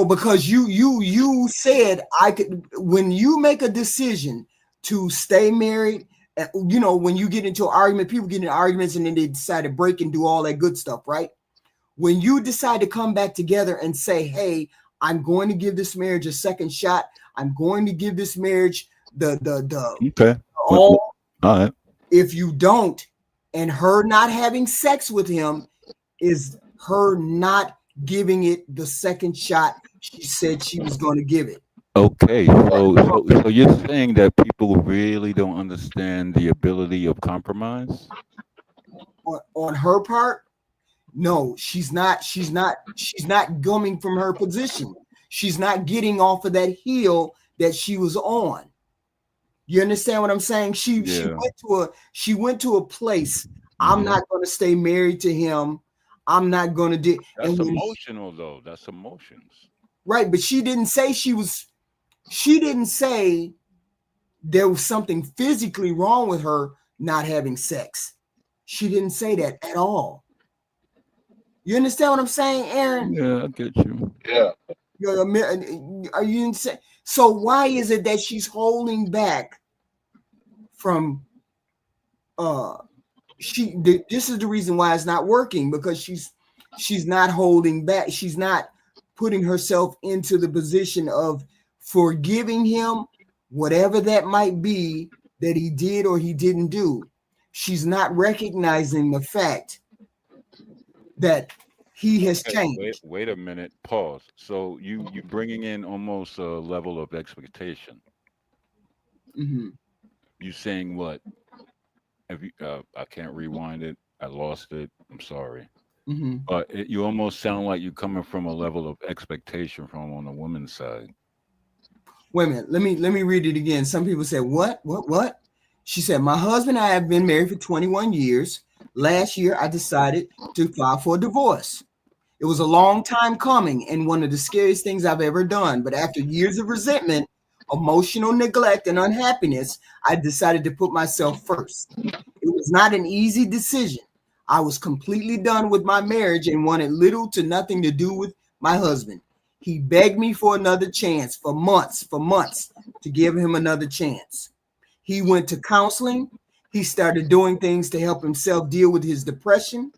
because you said I could when you make a decision to stay married, when you get into an argument, people get into arguments and then they decide to break and do all that good stuff, right? When you decide to come back together and say, hey, I'm going to give this marriage a second shot, I'm going to give this marriage the
Okay. All
all.
right.
If you don't, and her not having sex with him is her not giving it the second shot she said she was going to give it.
Okay.
Right.
So you're saying that people really don't understand the ability of compromise?
On her part, no, she's not gumming from her position. She's not getting off of that hill that she was on. You understand what I'm saying?
Yeah.
She went to a place. I'm
Hmm.
not going to stay married to him. I'm not going to do. And
That's emotional though. That's emotions.
right, but she didn't say she was. She didn't say there was something physically wrong with her not having sex. She didn't say that at all. You understand what I'm saying, Aaron?
Yeah, I get you.
Yeah.
Are you insane? So why is it that she's holding back from uh this is the reason why it's not working, because she's not holding back. She's not putting herself into the position of forgiving him, whatever that might be that he did or he didn't do. She's not recognizing the fact that he has
Okay,
changed.
wait a minute. Pause. So you bringing in almost a level of expectation.
Hmm.
You saying what? If you, I can't rewind it. I lost it. I'm sorry.
Hmm.
But you almost sound like you're coming from a level of expectation from on the woman's side.
Wait a minute. Let me read it again. Some people said, "What? What?" She said, "My husband and I have been married for 21 years. Last year, I decided to file for a divorce. It was a long time coming and one of the scariest things I've ever done. But after years of resentment, emotional neglect, and unhappiness, I decided to put myself first. It was not an easy decision. I was completely done with my marriage and wanted little to nothing to do with my husband. He begged me for another chance for months to give him another chance. He went to counseling. He started doing things to help himself deal with his depression.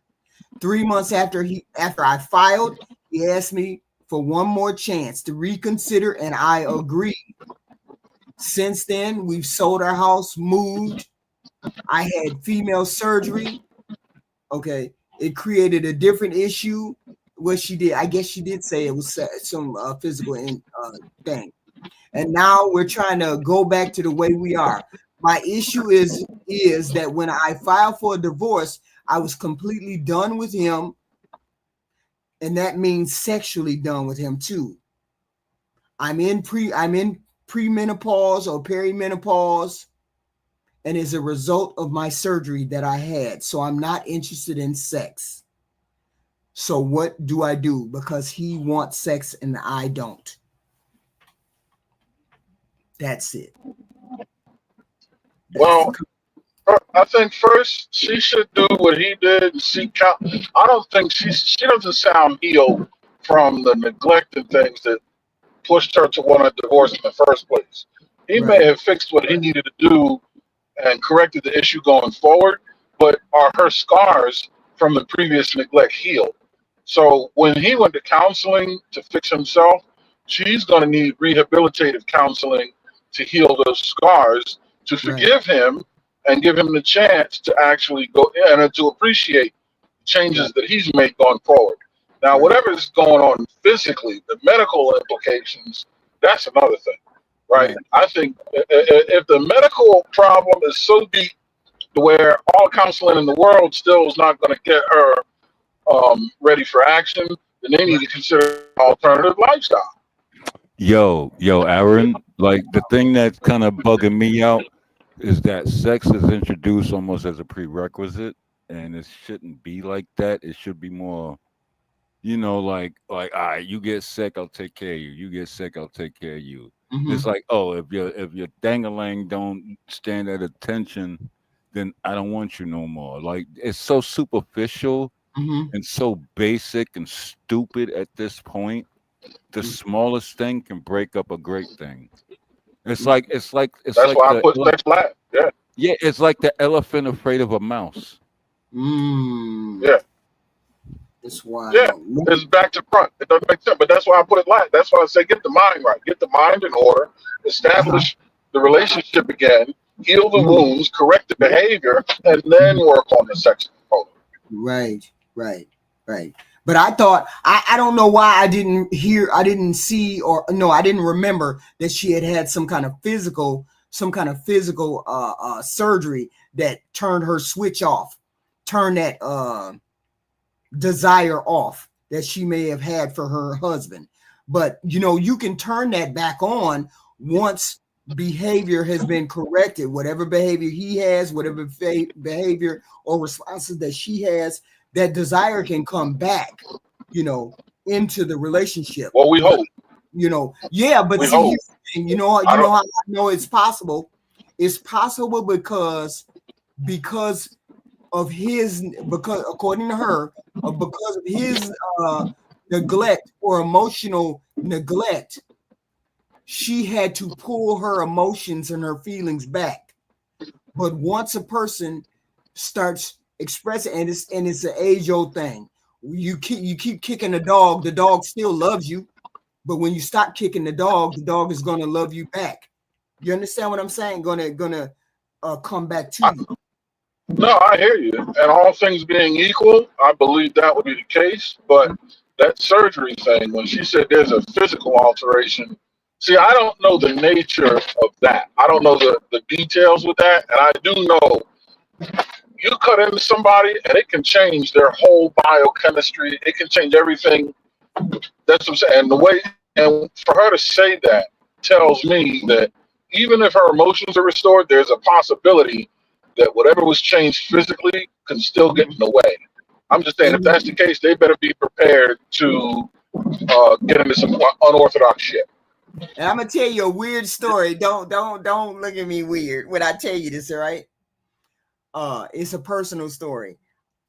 3 months after I filed, he asked me for one more chance to reconsider, and I agreed. Since then, we've sold our house, moved. I had female surgery. Okay, it created a different issue. What she did, I guess she did say it was some physical thing, and now we're trying to go back to the way we are. My issue is that when I filed for a divorce, I was completely done with him, and that means sexually done with him too. I'm in premenopause or perimenopause, and as a result of my surgery that I had, so I'm not interested in sex. So what do I do? Because he wants sex and I don't. That's it. That's
Well,
the
I think first she should do what he did and seek out. I don't think she doesn't sound healed from the neglected things that pushed her to want a divorce in the first place. He may
right,
have fixed what he needed to do and corrected the issue going forward, but are her scars from the previous neglect healed? So when he went to counseling to fix himself, she's going to need rehabilitative counseling to heal those scars, to
right,
forgive him and give him the chance to actually go in and to appreciate the
right,
changes that he's made going forward. Now,
right,
whatever is going on physically, the medical implications, that's another thing, right?
right.
I think if the medical problem is so deep to where all counseling in the world still is not going to get her ready for action, then they need to consider alternative lifestyle.
Aaron. Like the thing that's kind of bugging me out is that sex is introduced almost as a prerequisite, and it shouldn't be like that. It should be more, like, all right, you get sick, I'll take care of you. You get sick, I'll take care of you. It's
Mm-hmm,
like, oh, if your dangalang don't stand at attention, then I don't want you no more. Like it's so superficial
mm-hmm.
and so basic and stupid at this point. The smallest thing can break up a great thing. It's
That's
like
why I
the
put sex last. Yeah,
yeah, it's like the elephant afraid of a mouse.
Mm,
yeah,
that's why I
yeah.
don't know.
It's back to front. It doesn't make sense, but that's why I put it last. That's why I say get the mind right, get the mind in order,
Uh-huh.
establish the relationship again, heal the
Mhm,
wounds, correct the behavior, and then
mhm.
work on the sex component.
Right, right, right. But I thought I don't know why I didn't see, or no, I didn't remember that she had some kind of physical surgery that turned her switch off, turned that desire off that she may have had for her husband. But you can turn that back on once behavior has been corrected. Whatever behavior he has, whatever behavior or responses that she has, that desire can come back, you know, into the relationship.
Well, we
But
hope.
yeah, but
We
see,
hope.
here's the thing,
I don't.
how I know it's possible. It's possible because of his, because according to her, because of his neglect or emotional neglect, she had to pull her emotions and her feelings back. But once a person starts expressing, and it's an age-old thing, you keep kicking the dog still loves you. But when you stop kicking the dog is gonna love you back. You understand what I'm saying? Gonna come back to
I,
you.
No, I hear you. And all things being equal, I believe that would be the case. But that surgery thing, when she said there's a physical alteration, see, I don't know the nature of that. I don't know the details with that. And I do know you cut into somebody and it can change their whole biochemistry. It can change everything. That's what I'm saying. And the way, and for her to say that tells me that even if her emotions are restored, there's a possibility that whatever was changed physically can still get in the way. I'm just saying, if that's the case, they better be prepared to get into some unorthodox shit.
And I'm gonna tell you a weird story. Don't look at me weird when I tell you this, all right? It's a personal story.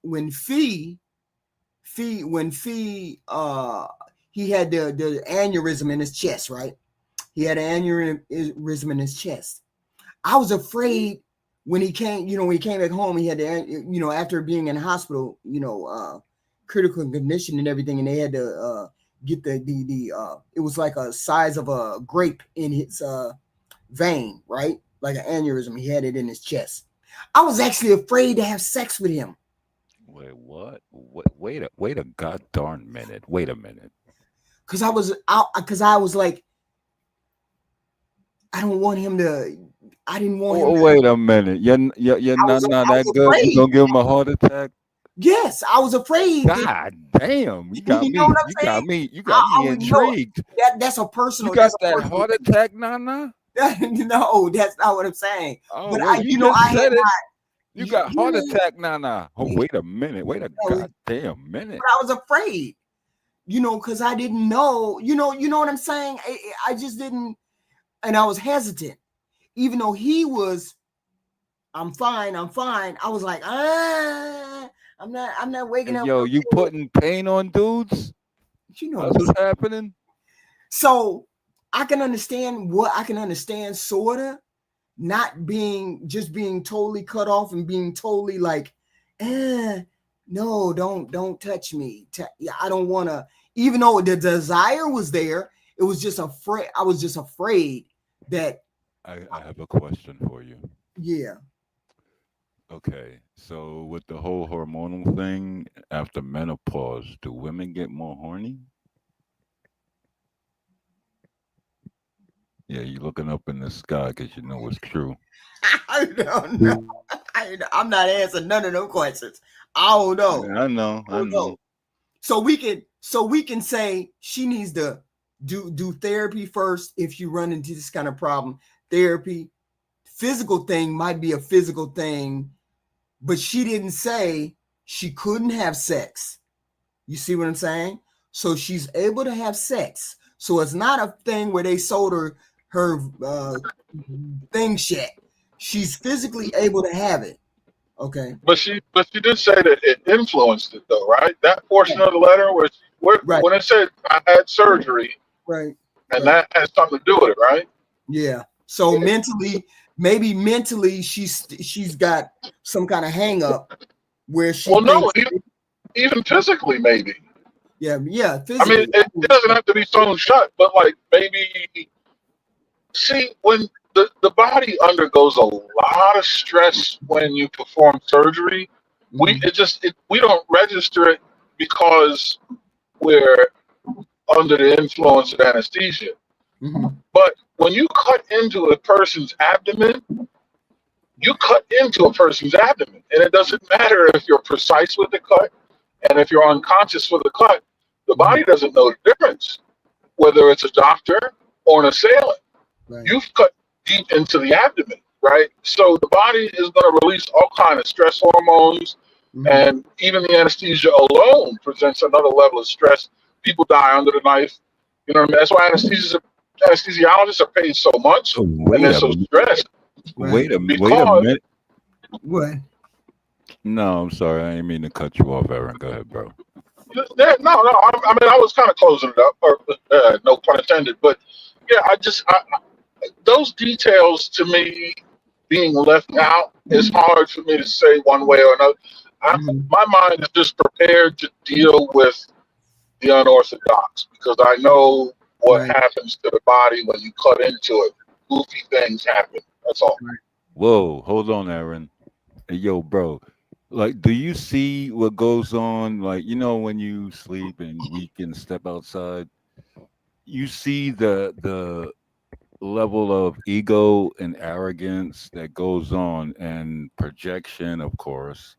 When Fee, he had the aneurysm in his chest, right? He had an aneurysm in his chest. I was afraid when he came, when he came back home, he had to, after being in the hospital, critical condition and everything, and they had to get the it was like a size of a grape in his vein, right? Like an aneurysm. He had it in his chest. I was actually afraid to have sex with him.
Wait, what? Wait a god darn minute. Wait a minute.
Because I was like, I don't want him to. I didn't want him.
Wait a minute. You're not that good. You gonna give him a heart attack?
Yes, I was afraid.
God damn! You got me. You got me intrigued.
That's a personal.
You got that heart attack, Nana?
No, that's not what I'm saying.
Oh,
but
wait, you said it. You got heart attack, Nana. Oh, wait a minute. Wait a goddamn minute.
But I was afraid, because I didn't know. You know what I'm saying? I just didn't, and I was hesitant, even though he was. I'm fine. I was like, I'm not waking up.
Yo, you putting pain on dudes? That's what's happening.
So I can understand sorta not being totally cut off and being totally like, no, don't touch me. I don't want to, even though the desire was there, it was just afraid. I was just afraid that.
I have a question for you.
Yeah.
Okay, so with the whole hormonal thing after menopause, do women get more horny? Yeah, you're looking up in the sky because you know it's true.
I don't know. I'm not answering none of those questions. I don't know.
Yeah, I know.
So we can say she needs to do therapy first if you run into this kind of problem. Therapy, physical thing might be a physical thing. But she didn't say she couldn't have sex. You see what I'm saying? So she's able to have sex. So it's not a thing where they sold her thing shit. She's physically able to have it. Okay.
But she did say that it influenced it though, right? That portion of the letter when it said I had surgery,
right,
and that has something to do with it, right?
Yeah. So maybe mentally she's got some kind of hang up where she
even physically maybe.
Yeah, physically.
I mean, it doesn't have to be sewn shut, but like maybe when the body undergoes a lot of stress when you perform surgery, we don't register it because we're under the influence of anesthesia. But when you cut into a person's abdomen, you cut into a person's abdomen. And it doesn't matter if you're precise with the cut and if you're unconscious with the cut, the body doesn't know the difference, whether it's a doctor or an assailant. Right. You've cut deep into the abdomen, right? So the body is going to release all kinds of stress hormones, and even the anesthesia alone presents another level of stress. People die under the knife. You know what I mean? That's why anesthesiologists are paid so much, and they're so stressed.
Wait a minute.
What?
No, I'm sorry. I didn't mean to cut you off, Aaron. Go ahead, bro.
No. I mean, I was kind of closing it up, or no pun intended. But yeah, those details to me being left out is hard for me to say one way or another. My mind is just prepared to deal with the unorthodox because I know what happens to the body when you cut into it. Goofy things happen. That's all.
Whoa, hold on, Aaron. Hey, yo, bro. Like, do you see what goes on? Like, when you sleep and we can step outside, you see the level of ego and arrogance that goes on, and projection, of course.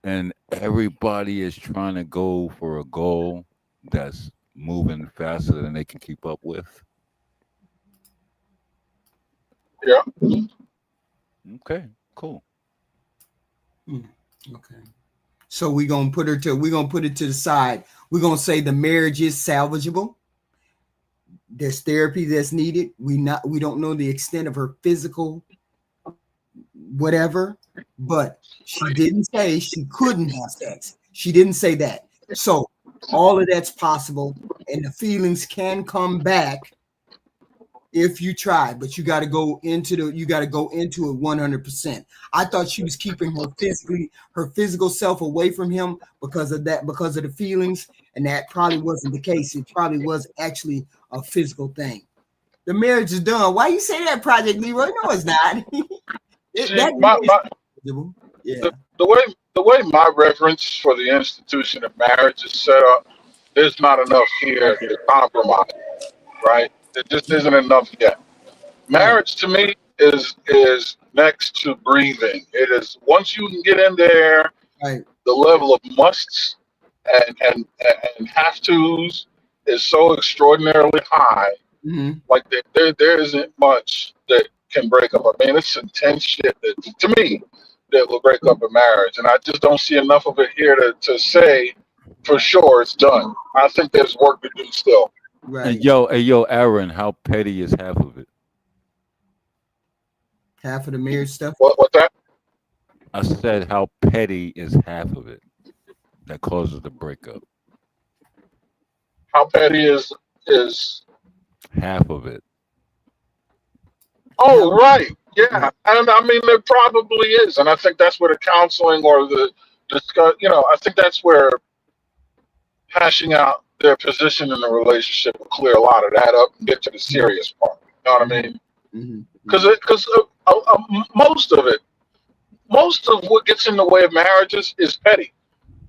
And everybody is trying to go for a goal that's moving faster than they can keep up with.
Yeah.
Okay, cool.
Mm, okay. So we're gonna put it to the side. We're gonna say the marriage is salvageable. There's therapy that's needed. We don't know the extent of her physical whatever, but she didn't say she couldn't have sex. She didn't say that. So all of that's possible, and the feelings can come back if you try, but you got to go into it 100%. I thought she was keeping her physical self away from him because of that, because of the feelings, and that probably wasn't the case. It probably was actually a physical thing. The marriage is done. Why you say that, Project Leroy? No, it's not.
See,
That
my,
is
my
yeah.
the way my reverence for the institution of marriage is set up, there's not enough here to compromise, right? There just isn't enough yet.
Right,
Marriage to me is next to breathing. It is once you can get in there,
right.
the level of musts and have tos is so extraordinarily high.
Mm-hmm.
Like there isn't much that can break up. I mean, it's intense shit that to me that will break up a marriage, and I just don't see enough of it here to say for sure it's done. I think there's work to do still.
Right.
Hey, yo, Aaron, how petty is half of it?
Half of the marriage stuff.
What that?
I said, how petty is half of it that causes the breakup?
How petty is?
Half of it.
Half
Oh, right,
right.
yeah, and I mean there probably is, and I think that's where the counseling or the discuss. I think that's where hashing out their position in the relationship will clear a lot of that up and get to the serious part. You know what I mean?
Mm-hmm.
Because most of what gets in the way of marriages is petty.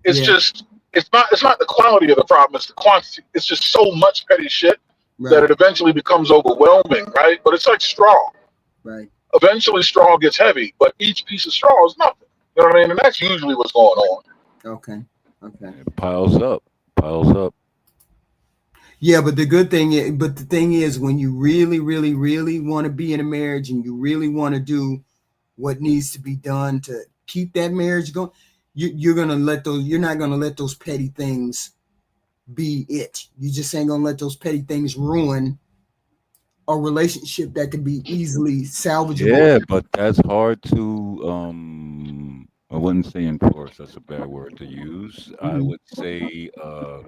It's
Yeah.
just it's not the quality of the problem, it's the quantity. It's just so much petty shit that
Right.
it eventually becomes overwhelming, right? But it's like straw.
Right.
Eventually straw gets heavy, but each piece of straw is nothing. You know what I mean? And that's usually what's going on.
Okay. Okay.
It piles up, piles up.
Yeah, but the thing is, when you really, really, really want to be in a marriage and you really want to do what needs to be done to keep that marriage going, you're not gonna let those petty things be it. You just ain't gonna let those petty things ruin a relationship that could be easily salvageable.
Yeah, but that's hard to I wouldn't say enforce, that's a bad word to use. I
Mhm,
would say I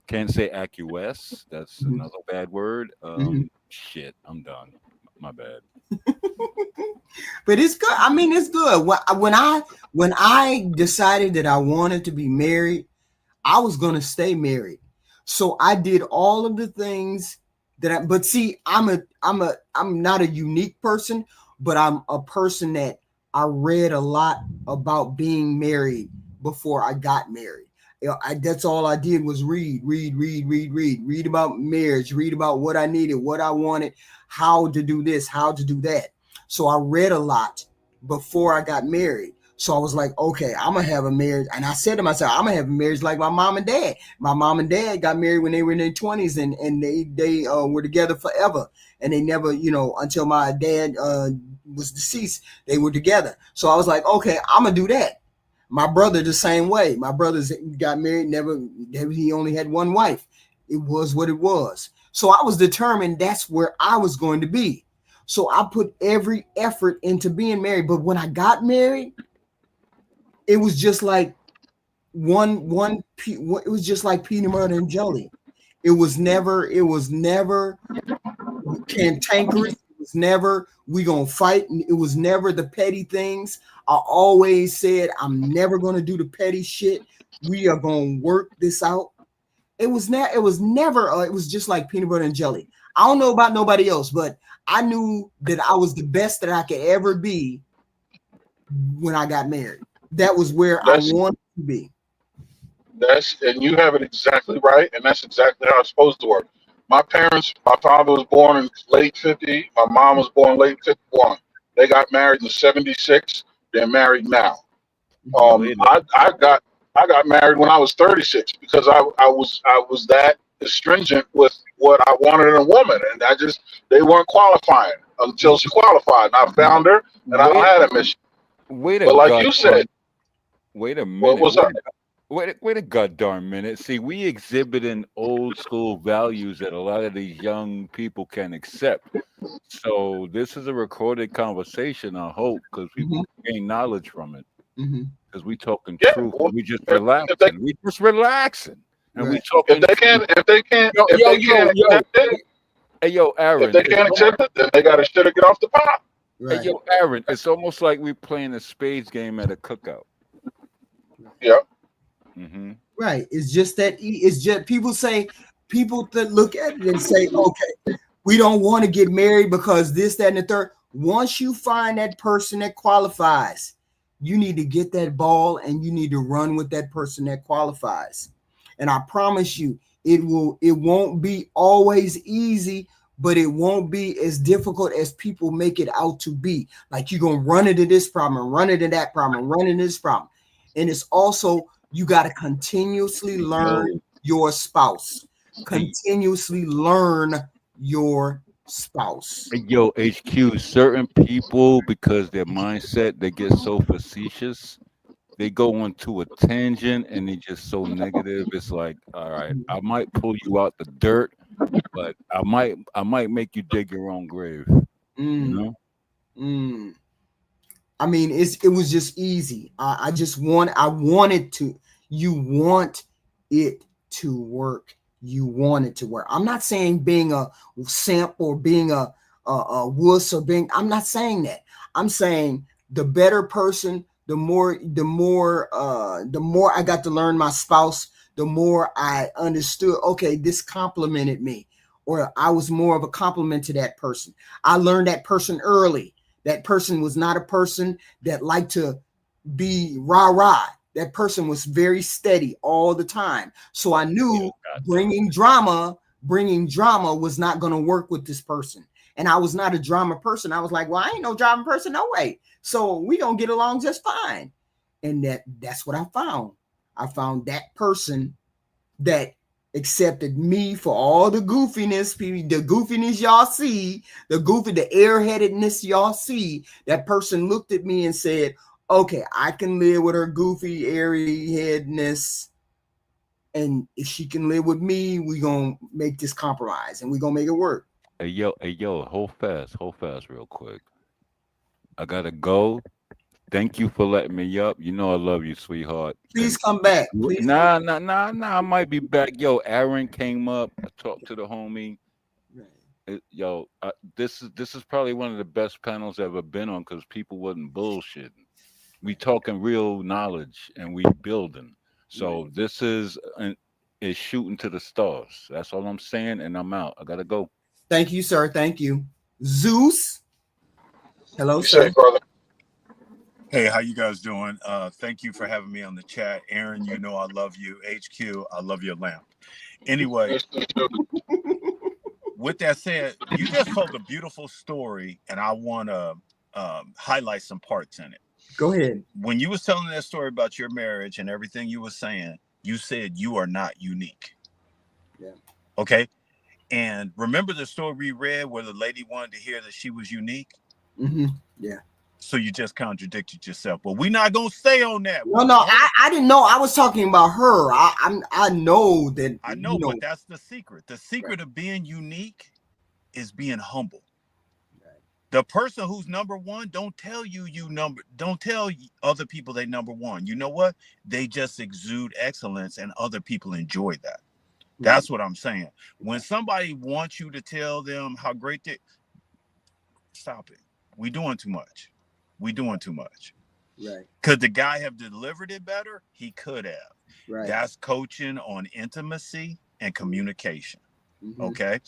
can't say acquiesce, that's
mhm,
another bad word.
mhm.
Shit, I'm done. My bad.
But it's good. I mean, it's good. When I decided that I wanted to be married, I was gonna stay married. So I did all of the things but see, I'm not a unique person, but I'm a person that I read a lot about being married before I got married. That's all I did was read about marriage, read about what I needed, what I wanted, how to do this, how to do that. So I read a lot before I got married. So I was like, okay, I'm gonna have a marriage, and I said to myself, I'm gonna have a marriage like my mom and dad. My mom and dad got married when they were in their 20s, and they were together forever, and they never, until my dad was deceased, they were together. So I was like, okay, I'm gonna do that. My brother the same way. My brothers got married, never. He only had one wife. It was what it was. So I was determined that's where I was going to be. So I put every effort into being married. But when I got married, it was just like it was just like peanut butter and jelly. It was never cantankerous. It was never we gonna fight. It was never the petty things. I always said I'm never gonna do the petty shit. We are gonna work this out. It was just like peanut butter and jelly. I don't know about nobody else, but I knew that I was the best that I could ever be when I got married. That was where I
That's
wanted to be.
and you have it exactly right, and that's exactly how it's supposed to work. My parents, my father was born in late 50, my mom was born late 51. They got married in 76. They're married now.
Mhm.
Wait
I got married when I was 36 because I was that stringent with what I wanted in a woman, and they weren't qualifying until she qualified. And I found her, and I
wait
had a mission.
wait a
But like you
goddamn
said,
wait a
what
minute.
was up?
Wait a goddamn minute. See, we exhibiting old school values that a lot of these young people can accept. So this is a recorded conversation, I hope, because people
Mhm.
can gain knowledge from it.
Mhm.
Because we talking
Yeah,
truth
well,
and we just
if they
relaxing. We just relaxing. And we
Right.
if
talking
they
truth.
can't if they can't
Yo,
if
yo,
they
yo,
can't
yo.
accept it,
Hey, yo,
if
Aaron.
they can't accept it, then they got to shit or get off the pot.
Hey,
Right.
yo, Aaron. It's almost like we playing a spades game at a cookout.
Yeah.
Mm-hmm.
Right. It's just that it's just people that look at it and say, okay, we don't want to get married because this, that, and the third. Once you find that person that qualifies, you need to get that ball and you need to run with that person that qualifies. And I promise you, it won't be always easy, but it won't be as difficult as people make it out to be. Like you're gonna run into this problem, run into that problem, run into this problem. And it's also you got to continuously learn
Yo,
your spouse.
hey,
Continuously learn your spouse.
yo, HQ. Certain people, because their mindset, they get so facetious. They go into a tangent and they just so negative. It's like, all right, I might pull you out the dirt, but I might make you dig your own grave. You
Mm,
know?
mm. I mean, it was just easy. I wanted to. You want it to work. You want it to work. I'm not saying being a simp or being a wuss or being. I'm not saying that. I'm saying the better person, the more I got to learn my spouse, the more I understood. Okay, this complimented me, or I was more of a compliment to that person. I learned that person early. That person was not a person that liked to be rah rah. That person was very steady all the time. So I
Yeah,
knew
goddamn.
bringing drama was not going to work with this person. And I was not a drama person. I was like, well, I ain't no drama person, no way. So we gonna get along just fine. And that's what I found. I found that person that accepted me for all the goofiness y'all see, the airheadedness y'all see. That person looked at me and said, okay, I can live with her goofy airheadedness. And if she can live with me, we gonna make this compromise and we gonna make it work.
Hey, yo, hold fast, real quick. I gotta go. Thank you for letting me up. You know I love you, sweetheart.
Please
And
come back. Please come
nah. I might be back. Yo, Aaron came up. I talked to the homie.
back.
This is probably one of the best panels I've ever been on because people wasn't bullshitting. We talking real knowledge and we building.
Right.
So is shooting to the stars. That's all I'm saying, and I'm out. I gotta go.
Thank you, sir. Thank you. Zeus. Hello,
Be safe,
sir.
brother.
Hey, how you guys doing? Thank you for having me on the chat. Aaron, you know I love you. HQ, I love your lamp. Anyway,
Yes, yes, yes.
with that said, you just told a beautiful story, and I want to highlight some parts in it.
Go ahead.
When you was telling that story about your marriage and everything you were saying, you said you are not unique.
Yeah.
Okay? And remember the story we read where the lady wanted to hear that she was unique?
Mm-hmm. Yeah.
So you just contradicted yourself. But we're not going to stay on that.
No, I didn't know. I was talking about her. I know that,
I know, but that's the secret. The secret of being unique is being humble.
Right.
The person who's number one don't tell other people they number one. You know what? They just exude excellence and other people enjoy that. That's what I'm saying. When somebody wants you to tell them how great they stop it. We doing too much.
Right.
Could the guy have delivered it better? He could have.
Right.
That's coaching on intimacy and communication.
Mm-hmm.
Okay.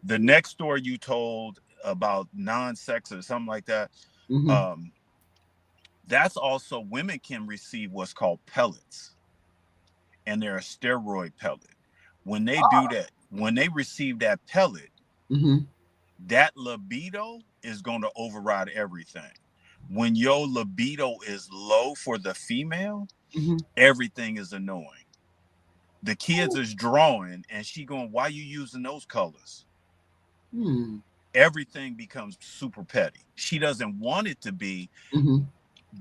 The next story you told about non-sex or something like that.
Mm-hmm.
That's also, women can receive what's called pellets, and they're a steroid pellet. When they do that, when they receive that pellet,
Mm-hmm.
that libido is going to override everything. When your libido is low for the female,
Mm-hmm.
everything is annoying. The kids is drawing, and she going, "Why you using those colors?"
Mm-hmm.
Everything becomes super petty. She doesn't want it to be,
Mm-hmm.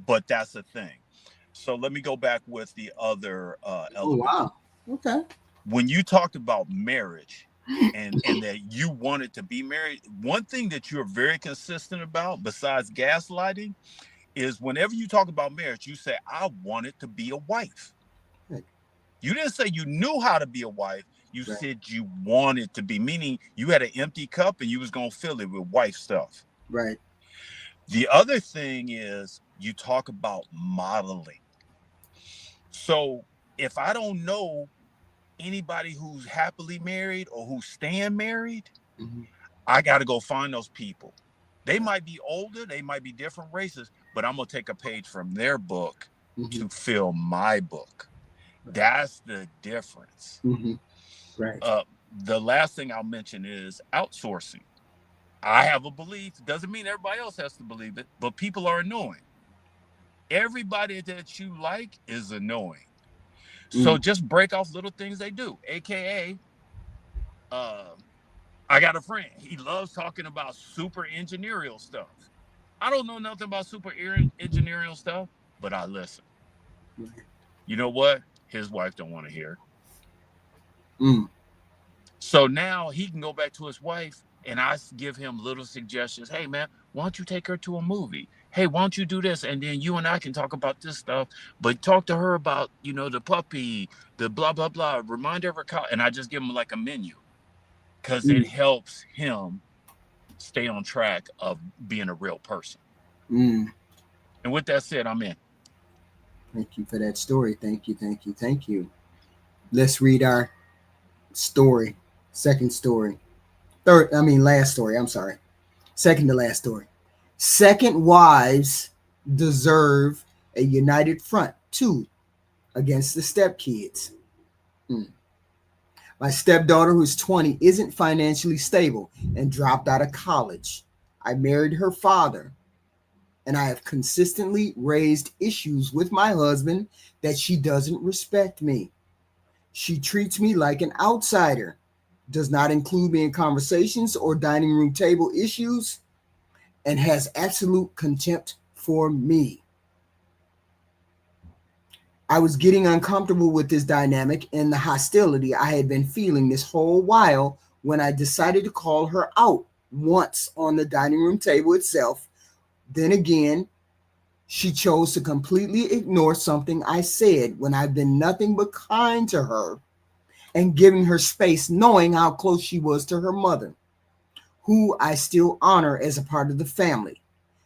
but that's the thing. So let me go back with the other
Oh,
element.
wow. Okay.
When you talked about marriage, and that you wanted to be married, one thing that you're very consistent about, besides gaslighting, is whenever you talk about marriage, you say, "I wanted to be a wife."
Right.
You didn't say you knew how to be a wife. You
Right.
said you wanted to be, meaning you had an empty cup and you was going to fill it with wife stuff.
Right.
The other thing is you talk about modeling. So if I don't know anybody who's happily married or who's staying married,
Mm-hmm.
I got to go find those people. They might be older, they might be different races, but I'm going to take a page from their book
Mm-hmm.
to fill my book.
Right.
That's the difference.
Mm-hmm. Right.
The last thing I'll mention is outsourcing. I have a belief, doesn't mean everybody else has to believe it, but people are annoying. Everybody that you like is annoying. So just break off little things they do, aka I got a friend. He loves talking about super engineering stuff. I don't know nothing about super engineering stuff, but I listen.
Right.
You know what? His wife don't want to hear.
Mm.
So now he can go back to his wife, and I give him little suggestions. Hey, man, why don't you take her to a movie? Hey, why don't you do this? And then you and I can talk about this stuff, but talk to her about, the puppy, the blah, blah, blah. Remind her of her car. And I just give him like a menu because it
Mm.
helps him stay on track of being a real person.
Mm.
And with that said, I'm in.
Thank you for that story. Thank you. Thank you. Thank you. Let's read our story. Second story. Last story. I'm sorry. Second to last story. Second wives deserve a united front, too, against the stepkids. My stepdaughter, who's 20, isn't financially stable and dropped out of college. I married her father, and I have consistently raised issues with my husband that she doesn't respect me. She treats me like an outsider, does not include me in conversations or dining room table issues, and has absolute contempt for me. I was getting uncomfortable with this dynamic and the hostility I had been feeling this whole while when I decided to call her out once on the dining room table itself. Then again, she chose to completely ignore something I said when I've been nothing but kind to her and giving her space, knowing how close she was to her mother, who I still honor as a part of the family.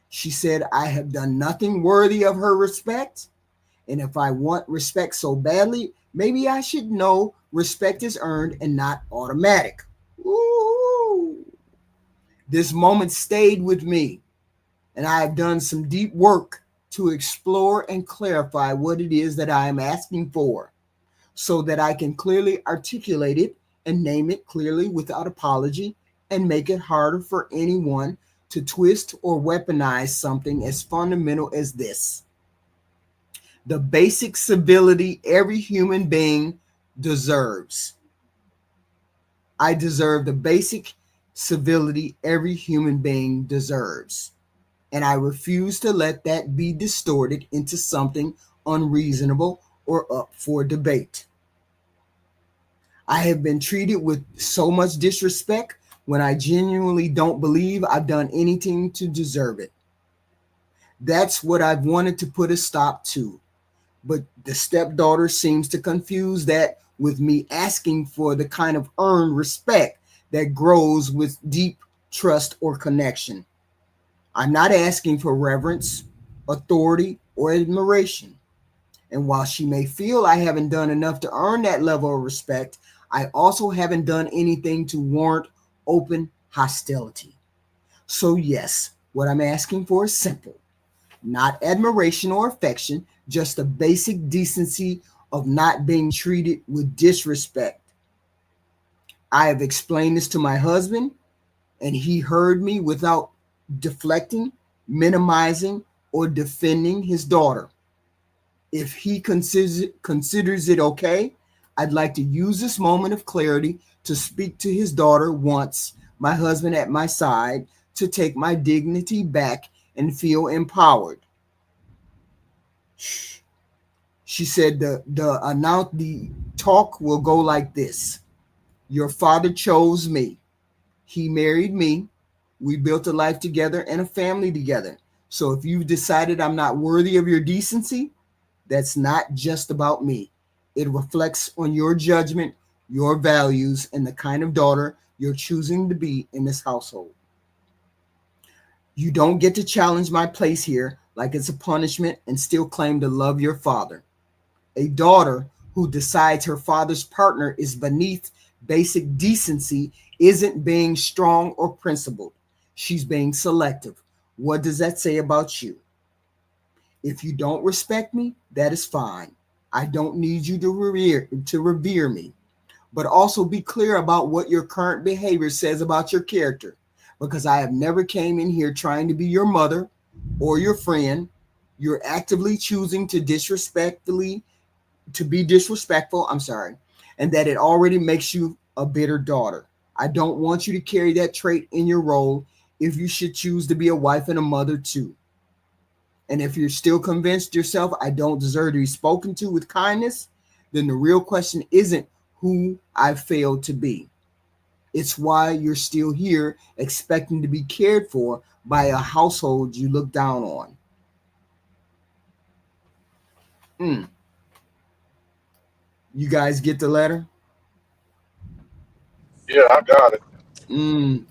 She said I have done nothing worthy of her respect. And if I want respect so badly, maybe I should know respect is earned and not automatic. Ooh. This moment stayed with me, and I have done some deep work to explore and clarify what it is that I am asking for so that I can clearly articulate it and name it clearly without apology and make it harder for anyone to twist or weaponize something as fundamental as this. The basic civility every human being deserves. I deserve the basic civility every human being deserves. And I refuse to let that be distorted into something unreasonable or up for debate. I have been treated with so much disrespect when I genuinely don't believe I've done anything to deserve it. That's what I've wanted to put a stop to. But the stepdaughter seems to confuse that with me asking for the kind of earned respect that grows with deep trust or connection. I'm not asking for reverence, authority, or admiration. And while she may feel I haven't done enough to earn that level of respect, I also haven't done anything to warrant open hostility. So, yes, what I'm asking for is simple. not admiration or affection, just the basic decency of not being treated with disrespect. I have explained this to my husband, and he heard me without deflecting, minimizing, or defending his daughter. If he considers it okay, I'd like to use this moment of clarity to speak to his daughter once, my husband at my side, to take my dignity back and feel empowered. She said the talk will go like this. Your father chose me. He married me. We built a life together and a family together. So if you've decided I'm not worthy of your decency, that's not just about me. It reflects on your judgment, your values, and the kind of daughter you're choosing to be in this household. You don't get to challenge my place here like it's a punishment and still claim to love your father. A daughter who decides her father's partner is beneath basic decency isn't being strong or principled. She's being selective. What does that say about you? If you don't respect me, that is fine. I don't need you to revere me, but also be clear about what your current behavior says about your character, because I have never came in here trying to be your mother or your friend. You're actively choosing to be disrespectful, I'm sorry, and that it already makes you a bitter daughter. I don't want you to carry that trait in your role if you should choose to be a wife and a mother too. And if you're still convinced yourself I don't deserve to be spoken to with kindness, then the real question isn't who I failed to be. It's why you're still here expecting to be cared for by a household you look down on. Mm. You guys get the letter?
Yeah, I got it.
Mm.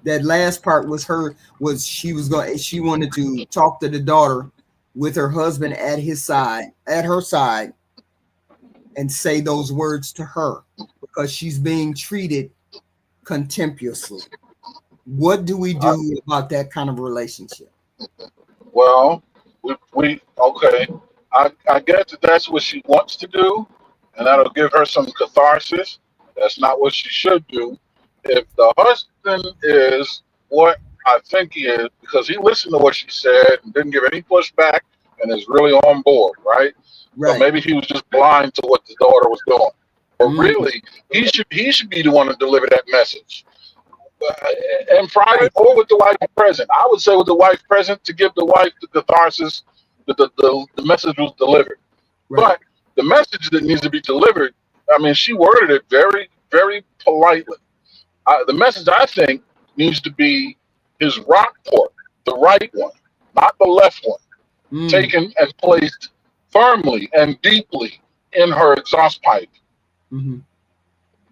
That last part was she wanted to talk to the daughter with her husband at her side, and say those words to her because she's being treated contemptuously. What do we
I,
do about that kind of relationship?
well, we okay. I get that that's what she wants to do, and that'll give her some catharsis. That's not what she should do. If the husband is what I think he is, because he listened to what she said and didn't give any pushback and is really on board, right? So
Right.
maybe he was just blind to what the daughter was doing. But
Mm,
really, he should be the one to deliver that message in private
right.
or with the wife present. I would say with the wife present to give the wife the catharsis that the message was delivered.
Right.
But the message that needs to be delivered, I mean, she worded it very, very politely. The message I think needs to be his rock port, the right one, not the left one,
Mm,
taken and placed firmly and deeply in her exhaust pipe.
hmm.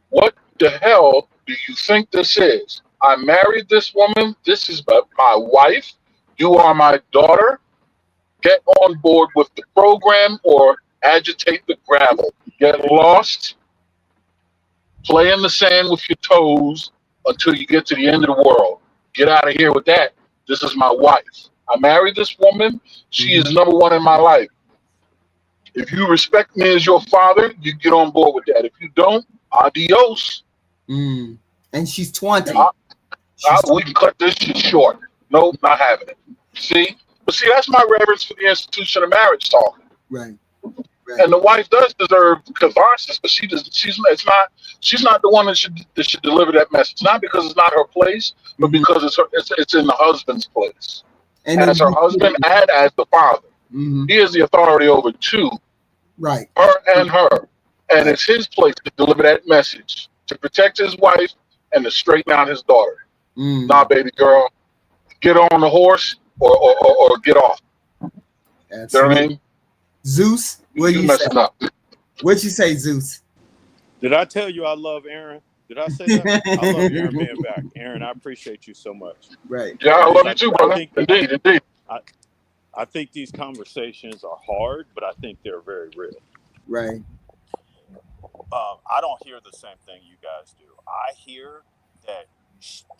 What the hell do you think this is? I married this woman. This is my wife. You are my daughter. Get on board with the program or agitate the gravel. Get lost, play in the sand with your toes until you get to the end of the world. Get out of here with that. This is my wife. I married this woman. She
Hmm.
is number one in my life. If you respect me as your father, you get on board with that. If you don't, adios.
Mm. And she's 20.
We can cut this shit short. Nope, not having it. See? But see, that's my reverence for the institution of marriage talking.
Right. Right.
And the wife does deserve catharsis, but she's not the one that should deliver that message. Not because it's not her place, but
Hmm.
because it's in the husband's place.
And
As her husband and as the father.
hmm.
He is the authority over two,
Right.
her and her. And
Right.
it's his place to deliver that message, to protect his wife and to straighten out his daughter. Nah,
Mm.
baby girl, get on the horse or get off. You know what I
Absolutely.
mean?
Zeus, what do
You
you say?
messing up.
What you say, Zeus?
Did I tell you I love Aaron? Did I say that? I love Aaron being back. Aaron, I appreciate you so much.
Right.
Yeah, I love
Because
you too,
I
brother.
think
Indeed, indeed.
I, I think these conversations are hard, but I think they're very real.
Right.
I don't hear the same thing you guys do. I hear that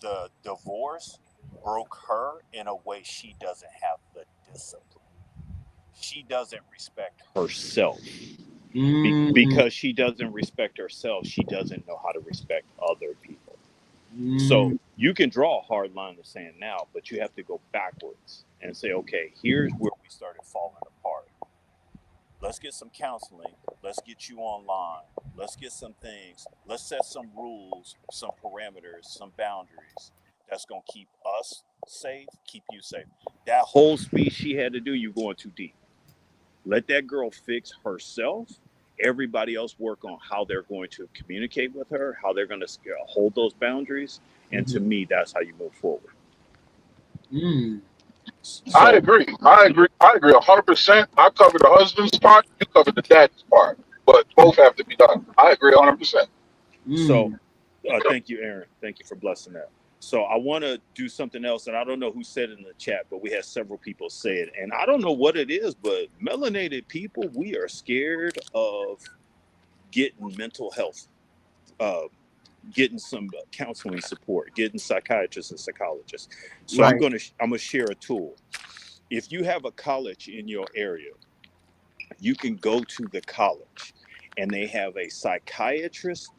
the divorce
broke her in a way she doesn't have the discipline. She doesn't respect herself. Because she doesn't respect herself, she doesn't know how to respect other people. So you can draw a hard line in the sand now, but you have to go backwards and say, okay, here's where we started falling apart. Let's get some counseling. Let's get you online. Let's get some things. Let's set some rules, some parameters, some boundaries that's going to keep us safe, keep you safe. That whole speech she had to do, you're going too deep. Let that girl fix herself. Everybody else work on how they're going to communicate with her, how they're going to hold those boundaries. And to me, that's how you move forward. So,
I agree 100%. I covered the husband's part, you covered the dad's part, but both have to be done. I agree 100%.
So thank you, Aaron. Thank you for blessing that. So I want to do something else, and I don't know who said it in the chat, but we had several people say it, and I don't know what it is, but melanated people, we are scared of getting mental health, getting some counseling support, getting psychiatrists and psychologists. So I'm gonna share a tool. If you have a college in your area, you can go to the college, and they have a psychiatrist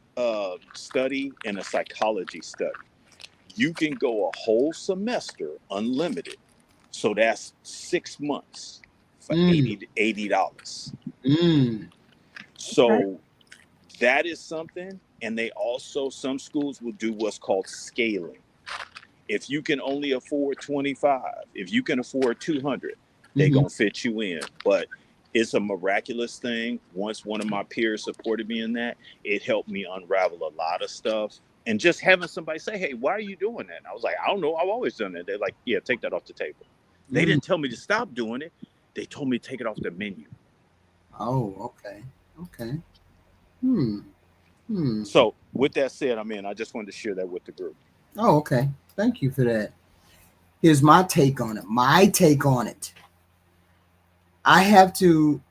study and a psychology study. You can go a whole semester unlimited. So that's 6 months for $80. So that is something. And they also, some schools will do what's called scaling. If you can only afford 25, if you can afford 200, they're going to fit you in. But it's a miraculous thing. Once one of my peers supported me in that, it helped me unravel a lot of stuff. And just having somebody say, hey, why are you doing that? And I was like, I don't know. I've always done that. They're like, yeah, take that off the table. They didn't tell me to stop doing it. They told me to take it off the menu.
Oh, okay.
So with that said, I just wanted to share that with the group.
Oh, okay. Thank you for that. Here's my take on it. I have to,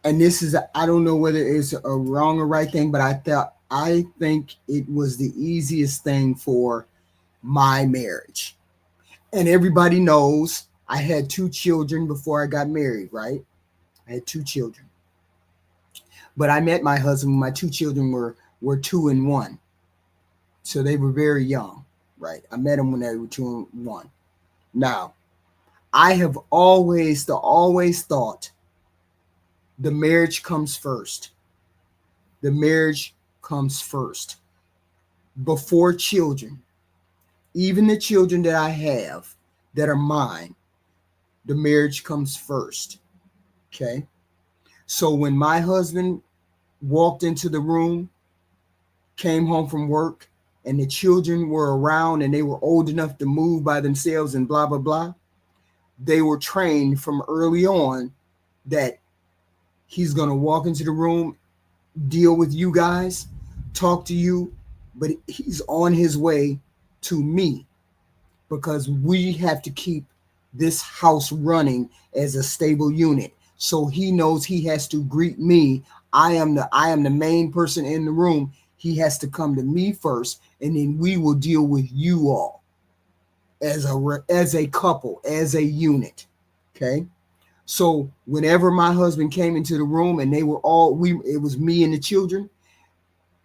and this is, I don't know whether it's a wrong or right thing, but I think it was the easiest thing for my marriage. And everybody knows I had 2 children before I got married, right? I had 2 children. But I met my husband when my 2 children were 2 and 1. So they were very young, right? I met them when they were 2 and 1. Now, I have always thought the marriage comes first. The marriage comes first before children. Even the children that I have that are mine, the marriage comes first. Okay. So when my husband walked into the room, came home from work, and the children were around and they were old enough to move by themselves and blah, blah, blah, they were trained from early on that he's going to walk into the room, deal with you guys, talk to you, but he's on his way to me because we have to keep this house running as a stable unit. So he knows he has to greet me. I am the main person in the room. He has to come to me first, and then we will deal with you all as a couple, as a unit. Okay. So whenever my husband came into the room and they were it was me and the children,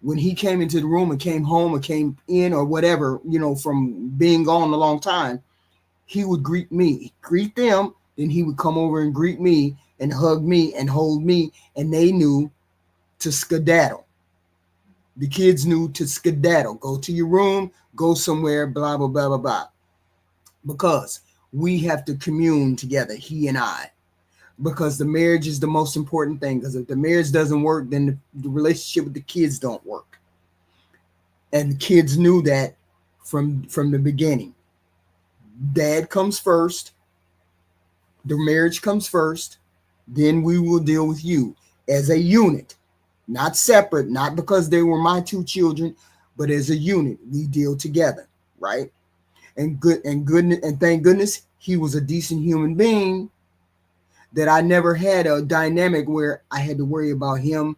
when he came into the room and came home or came in or whatever, from being gone a long time, he would greet them. Then he would come over and greet me and hug me and hold me. And they knew to skedaddle. The kids knew to skedaddle. Go to your room, go somewhere, blah, blah, blah, blah, blah. Because we have to commune together, he and I. Because the marriage is the most important thing. Because if the marriage doesn't work, then the relationship with the kids don't work. And the kids knew that from the beginning. Dad comes first. The marriage comes first. Then we will deal with you as a unit. Not separate, not because they were my 2 children, but as a unit, we deal together, right? And thank goodness he was a decent human being that I never had a dynamic where I had to worry about him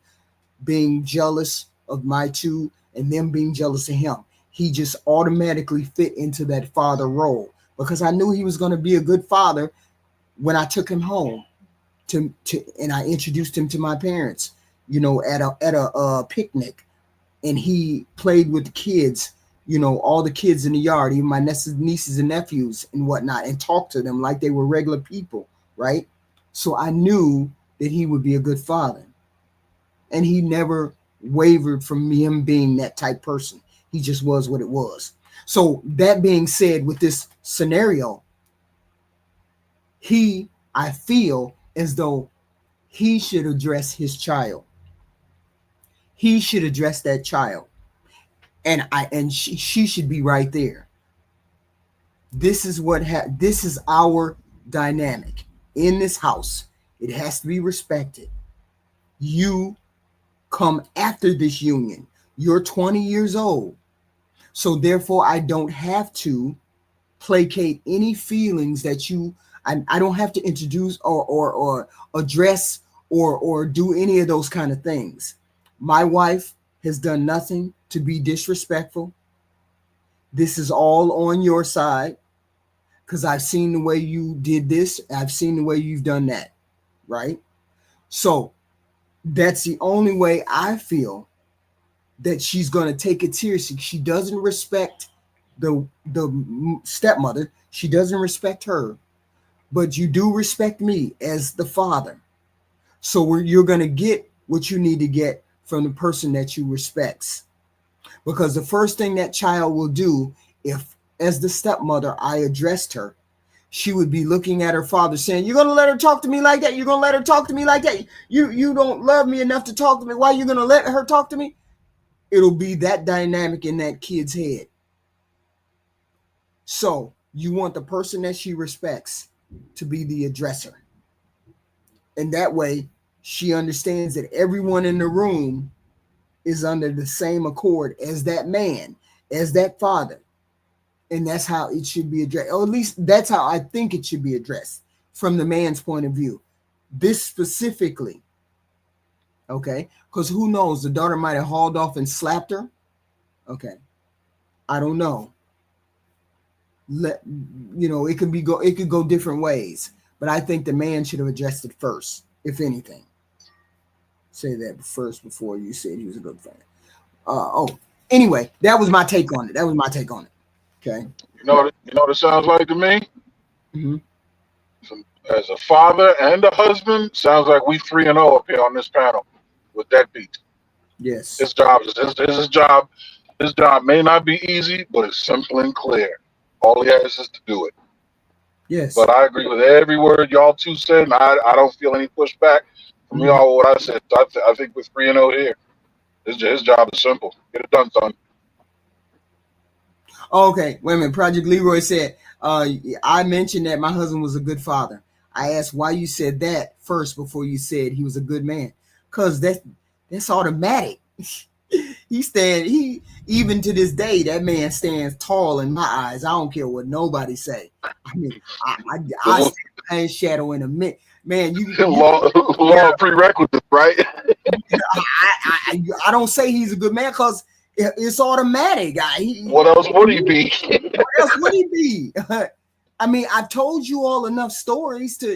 being jealous of my 2 and them being jealous of him. He just automatically fit into that father role because I knew he was going to be a good father when I took him home and I introduced him to my parents, at a picnic, and he played with the kids, all the kids in the yard, even my nieces and nephews and whatnot, and talked to them like they were regular people, right? So I knew that he would be a good father, and he never wavered from him being that type person. He just was what it was. So that being said, with this scenario, I feel as though he should address his child. He should address that child, and she should be right there. This is our dynamic in this house. It has to be respected. You come after this union. You're 20 years old. So therefore I don't have to placate any feelings that I don't have to introduce or address or do any of those kind of things. My wife has done nothing to be disrespectful. This is all on your side, because I've seen the way you did this. I've seen the way you've done that, right? So that's the only way I feel that she's going to take it seriously. She doesn't respect the stepmother. She doesn't respect her, but you do respect me as the father. So you're going to get what you need to get from the person that you respects. Because the first thing that child will do, if as the stepmother I addressed her, she would be looking at her father saying, "You're going to let her talk to me like that? You're going to let her talk to me like that? You don't love me enough to talk to me. Why are you going to let her talk to me?" It'll be that dynamic in that kid's head. So you want the person that she respects to be the addresser. And that way she understands that everyone in the room is under the same accord as that man, as that father. And that's how it should be addressed. Or at least that's how I think it should be addressed from the man's point of view. This specifically, okay? Because who knows? The daughter might have hauled off and slapped her. Okay. I don't know. It could go different ways. But I think the man should have addressed it first, if anything. Say that first before you said he was a good fan. Anyway, that was my take on it. Okay.
You know what it sounds like to me?
Mm-hmm.
As a father and a husband, sounds like we 3-0 up here on this panel with that beat.
Yes.
His job is his job. His job may not be easy, but it's simple and clear. All he has is to do it.
Yes.
But I agree with every word y'all two said, and I don't feel any pushback from y'all what I said. I think we're 3-0 here. His job is simple. Get it done, son.
Okay, wait a minute. Project Leroy said, I mentioned that my husband was a good father. I asked why you said that first before you said he was a good man. Because that's automatic. He even to this day, that man stands tall in my eyes. I don't care what nobody say. I mean, I stand in his shadow in a minute. Man,
law prerequisite, right?
I don't say he's a good man because it's automatic.
What else would he be?
What else would he be? I mean, I've told you all enough stories to.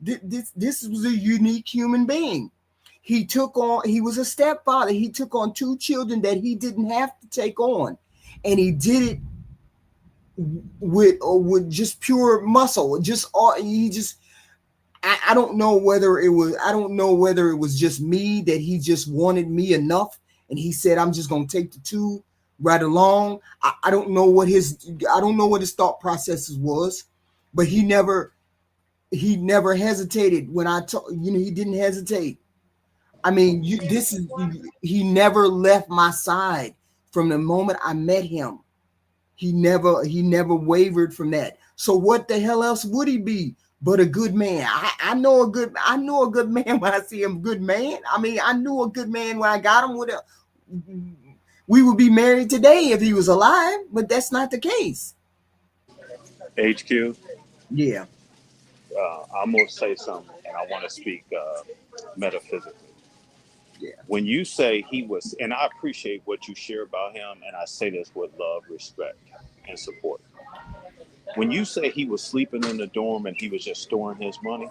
This was a unique human being. He was a stepfather. He took on 2 children that he didn't have to take on, and he did it with just pure muscle. I don't know whether it was just me, that he just wanted me enough, and he said, "I'm just gonna take the 2 right along." I don't know what his thought processes was, but he never hesitated when I told he didn't hesitate. I mean, he never left my side from the moment I met him. He never wavered from that. So what the hell else would he be but a good man? I know a good man when I see him. Good man. I mean, I knew a good man when I got him. We would be married today if he was alive, but that's not the case.
HQ.
Yeah.
I'm gonna say something, and I want to speak metaphysically.
Yeah.
When you say he was, and I appreciate what you share about him, and I say this with love, respect. and support. When you say he was sleeping in the dorm and he was just storing his money,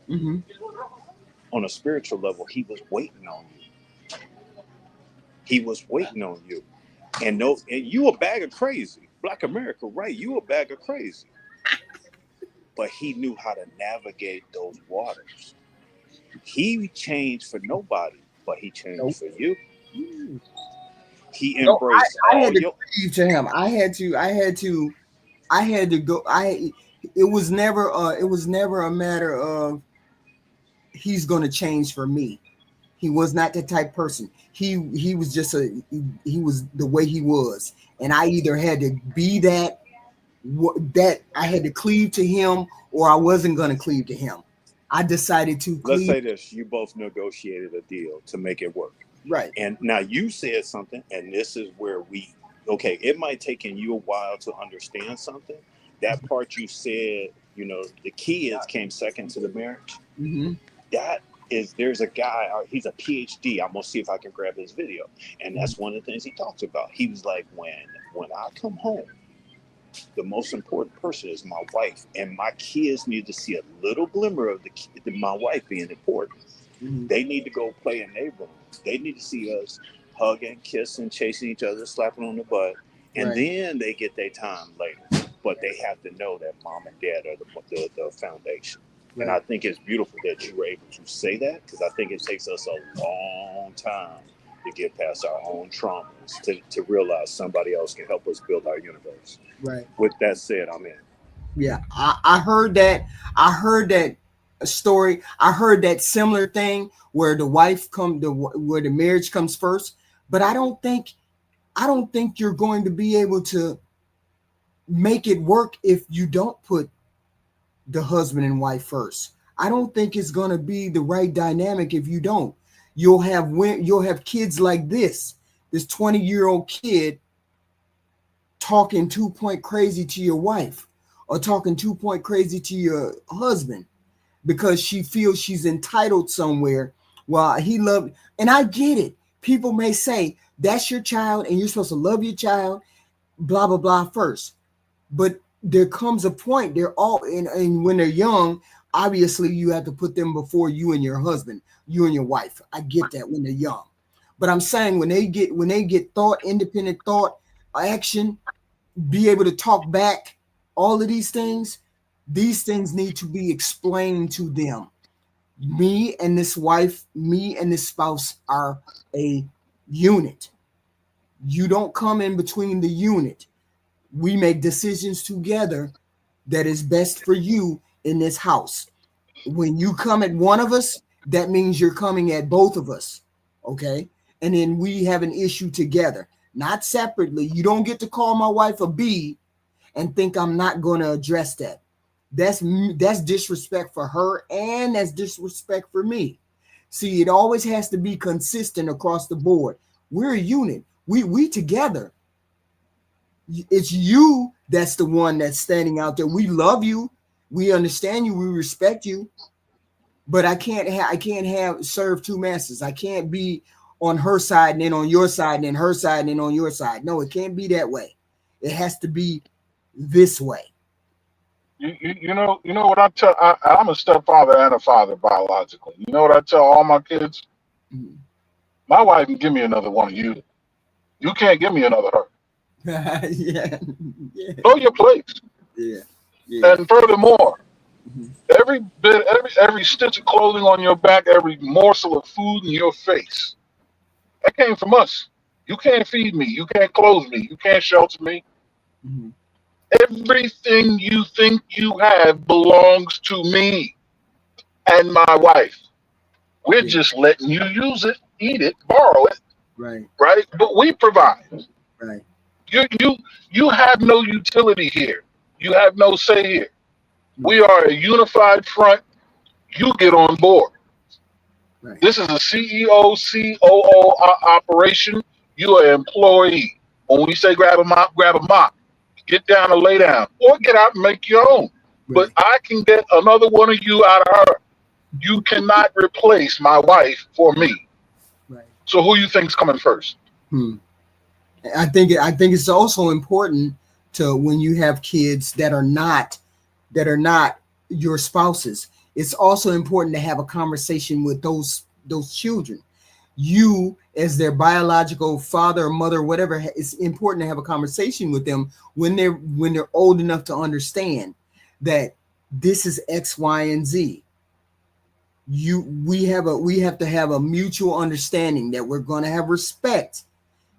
Mm-hmm.
on a spiritual level, he was waiting on you. He was waiting on you. And you a bag of crazy. Black America, right? You a bag of crazy. But he knew how to navigate those waters. He changed for nobody, but he changed for you. He
No,
embraced
I had
all
to
your.
cleave to him. I had to go. It was never a matter of he's going to change for me. He was not that type person. He was just he was the way he was, and I either had to be that I had to cleave to him, or I wasn't going to cleave to him. I decided to
Let's
cleave.
say this: you both negotiated a deal to make it work.
Right.
And now you said something, and this is where okay, it might taken you a while to understand something. That part you said, the kids came second to the marriage.
Mm-hmm.
There's a guy, he's a PhD. I'm gonna see if I can grab his video. And that's one of the things he talks about. He was like, when I come home, the most important person is my wife, and my kids need to see a little glimmer of my wife being important.
Mm-hmm.
They need to go play in their room. They need to see us hugging, kissing, chasing each other, slapping on the butt, and then they get their time later. But they have to know that mom and dad are the foundation. Right. And I think it's beautiful that you were able to say that, because I think it takes us a long time to get past our own traumas to realize somebody else can help us build our universe.
Right.
With that said, I'm in.
Yeah, I heard that. I heard that story. I heard that similar thing where the wife where the marriage comes first. But I don't think you're going to be able to make it work if you don't put the husband and wife first. I don't think it's going to be the right dynamic if you don't. You'll have kids like this 20-year-old kid talking 2-point crazy to your wife, or talking 2-point crazy to your husband because she feels she's entitled somewhere. Well, he loved, and I get it. People may say that's your child and you're supposed to love your child, blah, blah, blah first. But there comes a point, they're all and when they're young, obviously you have to put them before you and your husband, you and your wife. I get that when they're young. But I'm saying when they get thought, independent thought, action, be able to talk back, all of these things need to be explained to them. Me and this wife, me and this spouse are a unit. You don't come in between the unit. We make decisions together that is best for you in this house. When you come at one of us, that means you're coming at both of us. Okay? And then we have an issue together, not separately. You don't get to call my wife a B and think I'm not going to address that. That's disrespect for her, and that's disrespect for me. See, it always has to be consistent across the board. We're a unit. We together. It's you that's the one that's standing out there. We love you. We understand you. We respect you. But I can't have serve two masters. I can't be on her side and then on your side and then her side and then on your side. No, it can't be that way. It has to be this way.
You know what I tell. I'm a stepfather and a father biologically. You know what I tell all my kids?
Mm-hmm.
My wife can give me another one of you. You can't give me another her.
Yeah.
Know your place.
Yeah.
And furthermore,
mm-hmm.
every stitch of clothing on your back, every morsel of food in your face, that came from us. You can't feed me. You can't clothe me. You can't shelter me.
Mm-hmm.
Everything you think you have belongs to me and my wife. We're just letting you use it, eat it, borrow it,
right?
But we provide.
Right.
You have no utility here. You have no say here. We are a unified front. You get on board.
Right.
This is a CEO, COO operation. You are an employee. When we say grab a mop. Get down and lay down, or get out and make your own. Right. But I can get another one of you out of her. You cannot replace my wife for me.
Right.
So who you think's coming first?
I think it's also important to when you have kids that are not your spouses. It's also important to have a conversation with those children. You, as their biological father or mother, whatever, it's important to have a conversation with them when they're old enough to understand that this is X, Y, and Z. We have to have a mutual understanding that we're going to have respect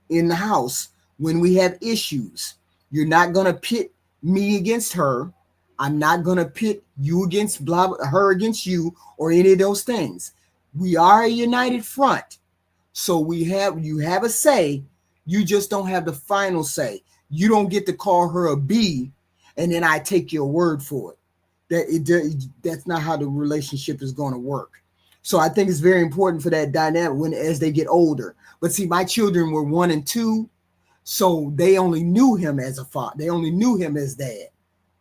in the house when we have issues. You're not going to pit me against her. I'm not going to pit you against her against you or any of those things. We are a united front. So you have a say. You just don't have the final say. You don't get to call her a B and then I take your word for it. That's not how the relationship is going to work. So I think it's very important for that dynamic as they get older. But see, my children were 1 and 2, so they only knew him as a father. They only knew him as dad.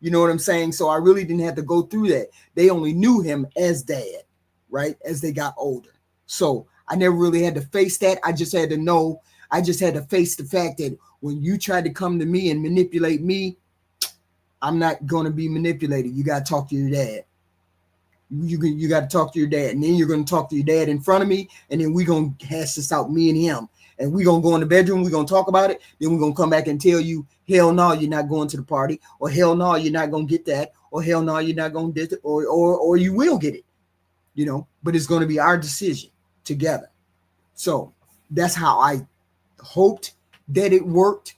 You know what I'm saying? So I really didn't have to go through that. They only knew him as dad, right? As they got older. So I never really had to face that. I just had to know. I just had to face the fact that when you tried to come to me and manipulate me, I'm not going to be manipulated. You got to talk to your dad. You got to talk to your dad. And then you're going to talk to your dad in front of me. And then we're going to hash this out, me and him. And we're going to go in the bedroom. We're going to talk about it. Then we're going to come back and tell you, hell no, you're not going to the party. Or hell no, you're not going to get that. Or hell no, you're not going to get it. Or you will get it. You know, but it's going to be our decision together. So that's how I hoped that it worked.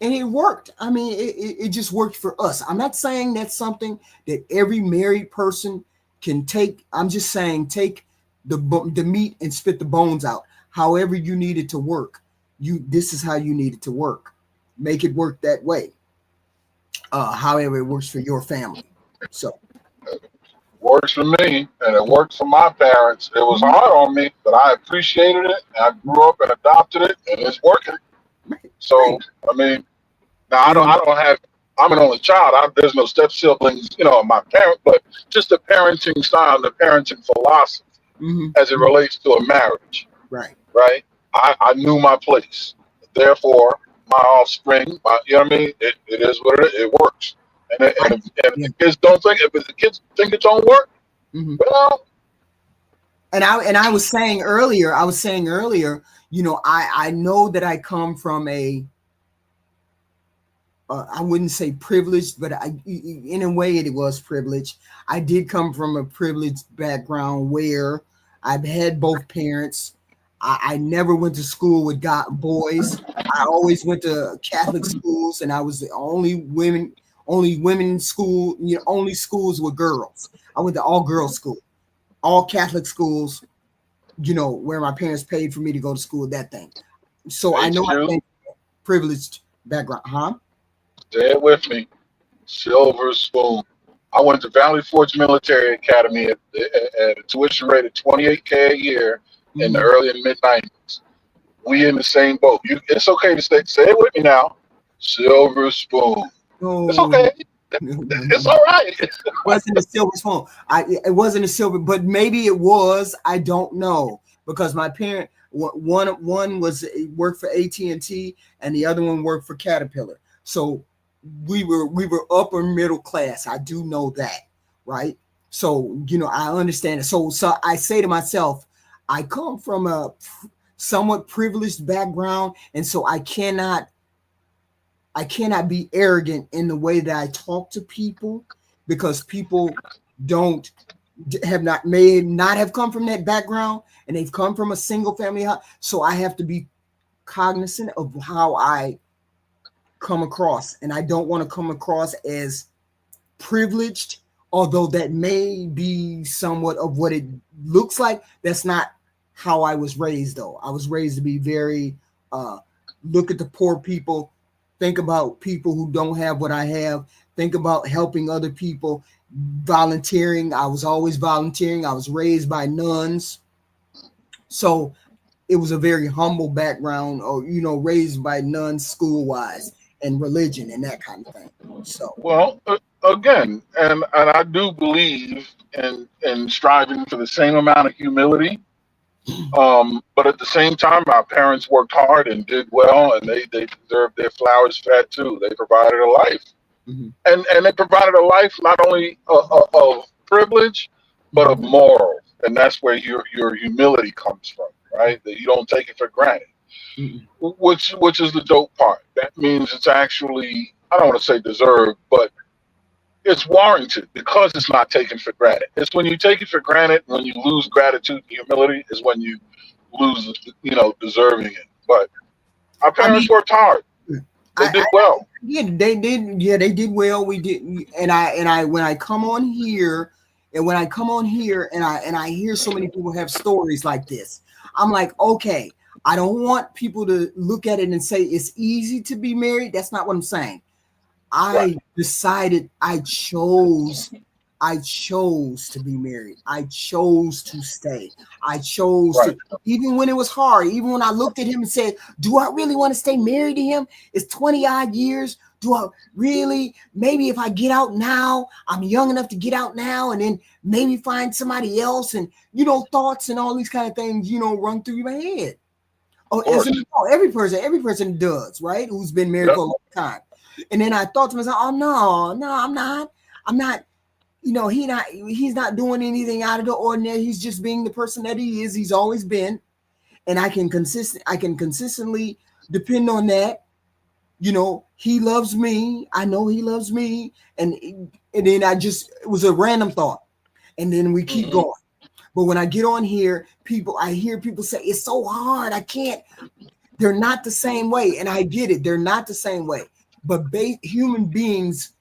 And it worked. I mean, it just worked for us. I'm not saying that's something that every married person can take. I'm just saying take the meat and spit the bones out. However you need it to work. This is how you need it to work. Make it work that way. However it works for your family. So.
Works for me, and it worked for my parents. It was hard on me, but I appreciated it. I grew up and adopted it, and it's working. So, I mean, now I don't have. I'm an only child. There's no step siblings, my parent, but just the parenting style, the parenting philosophy, as it relates to a marriage.
Right.
Right. I knew my place. Therefore, my offspring. You know what I mean? It is what it is. It works. And the kids don't think if the kids think it don't work, well.
And I was saying earlier, I know that I come from I wouldn't say privileged, but in a way it was privileged. I did come from a privileged background where I've had both parents. I never went to school with boys. I always went to Catholic schools, and I was the only women school, only schools with girls. I went to all girls school, all Catholic schools, where my parents paid for me to go to school, that thing. So I know I think privileged background, huh?
Say it with me. Silver spoon. I went to Valley Forge Military Academy at a tuition rate of $28K a year in the early and mid 90s. We in the same boat. It's okay to say it with me now. Silver spoon.
Oh,
it's okay. It's all right.
It wasn't a silver spoon. It wasn't a silver, but maybe it was. I don't know, because my parent, one worked for AT&T and the other one worked for Caterpillar. So we were upper middle class. I do know that, right? So I understand it. So I say to myself, I come from a somewhat privileged background, and so I cannot be arrogant in the way that I talk to people, because people may not have come from that background, and they've come from a single family house. So I have to be cognizant of how I come across, and I don't want to come across as privileged, although that may be somewhat of what it looks like. That's not how I was raised, though. I was raised to be very look at the poor people, think about people who don't have what I have, think about helping other people, volunteering. I was always volunteering. I was raised by nuns, so it was a very humble background, or raised by nuns school-wise, and religion and that kind of thing. So
again, and I do believe in striving for the same amount of humility But at the same time, our parents worked hard and did well, and they deserved their flowers fed too. They provided a life,
Mm-hmm.
and they provided a life not only of privilege, but
Mm-hmm.
of morals, and that's where your humility comes from, right? That you don't take it for granted,
Mm-hmm.
which is the dope part. That means it's actually, I don't want to say deserved, but it's warranted because it's not taken for granted. It's when you take it for granted, when you lose gratitude and humility, is when you lose, deserving it. But our
I
parents
mean,
worked hard; they
I
did well.
yeah, they did. Yeah, they did well. We did, and I when I come on here, and I hear so many people have stories like this, I'm like, okay, I don't want people to look at it and say it's easy to be married. That's not what I'm saying.
Right,
I decided I chose to be married. I chose to stay. I chose
right.
to, even when it was hard, even when I looked at him and said, do I really want to stay married to him? It's 20 odd years. Do I really? Maybe if I get out now, I'm young enough to get out now and then maybe find somebody else. And, thoughts and all these kind of things, run through my head. Oh,
Of course.
every person does, right? Who's been married
Yep.
for a long time. And then I thought to myself, oh no, I'm not. I'm not, he's not doing anything out of the ordinary. He's just being the person that he is. He's always been. And I can consistently depend on that. He loves me. I know he loves me. And then it was a random thought. And then we keep
Hmm.
going. But when I get on here, I hear people say, it's so hard. I can't. They're not the same way. And I get it. They're not the same way. But human beings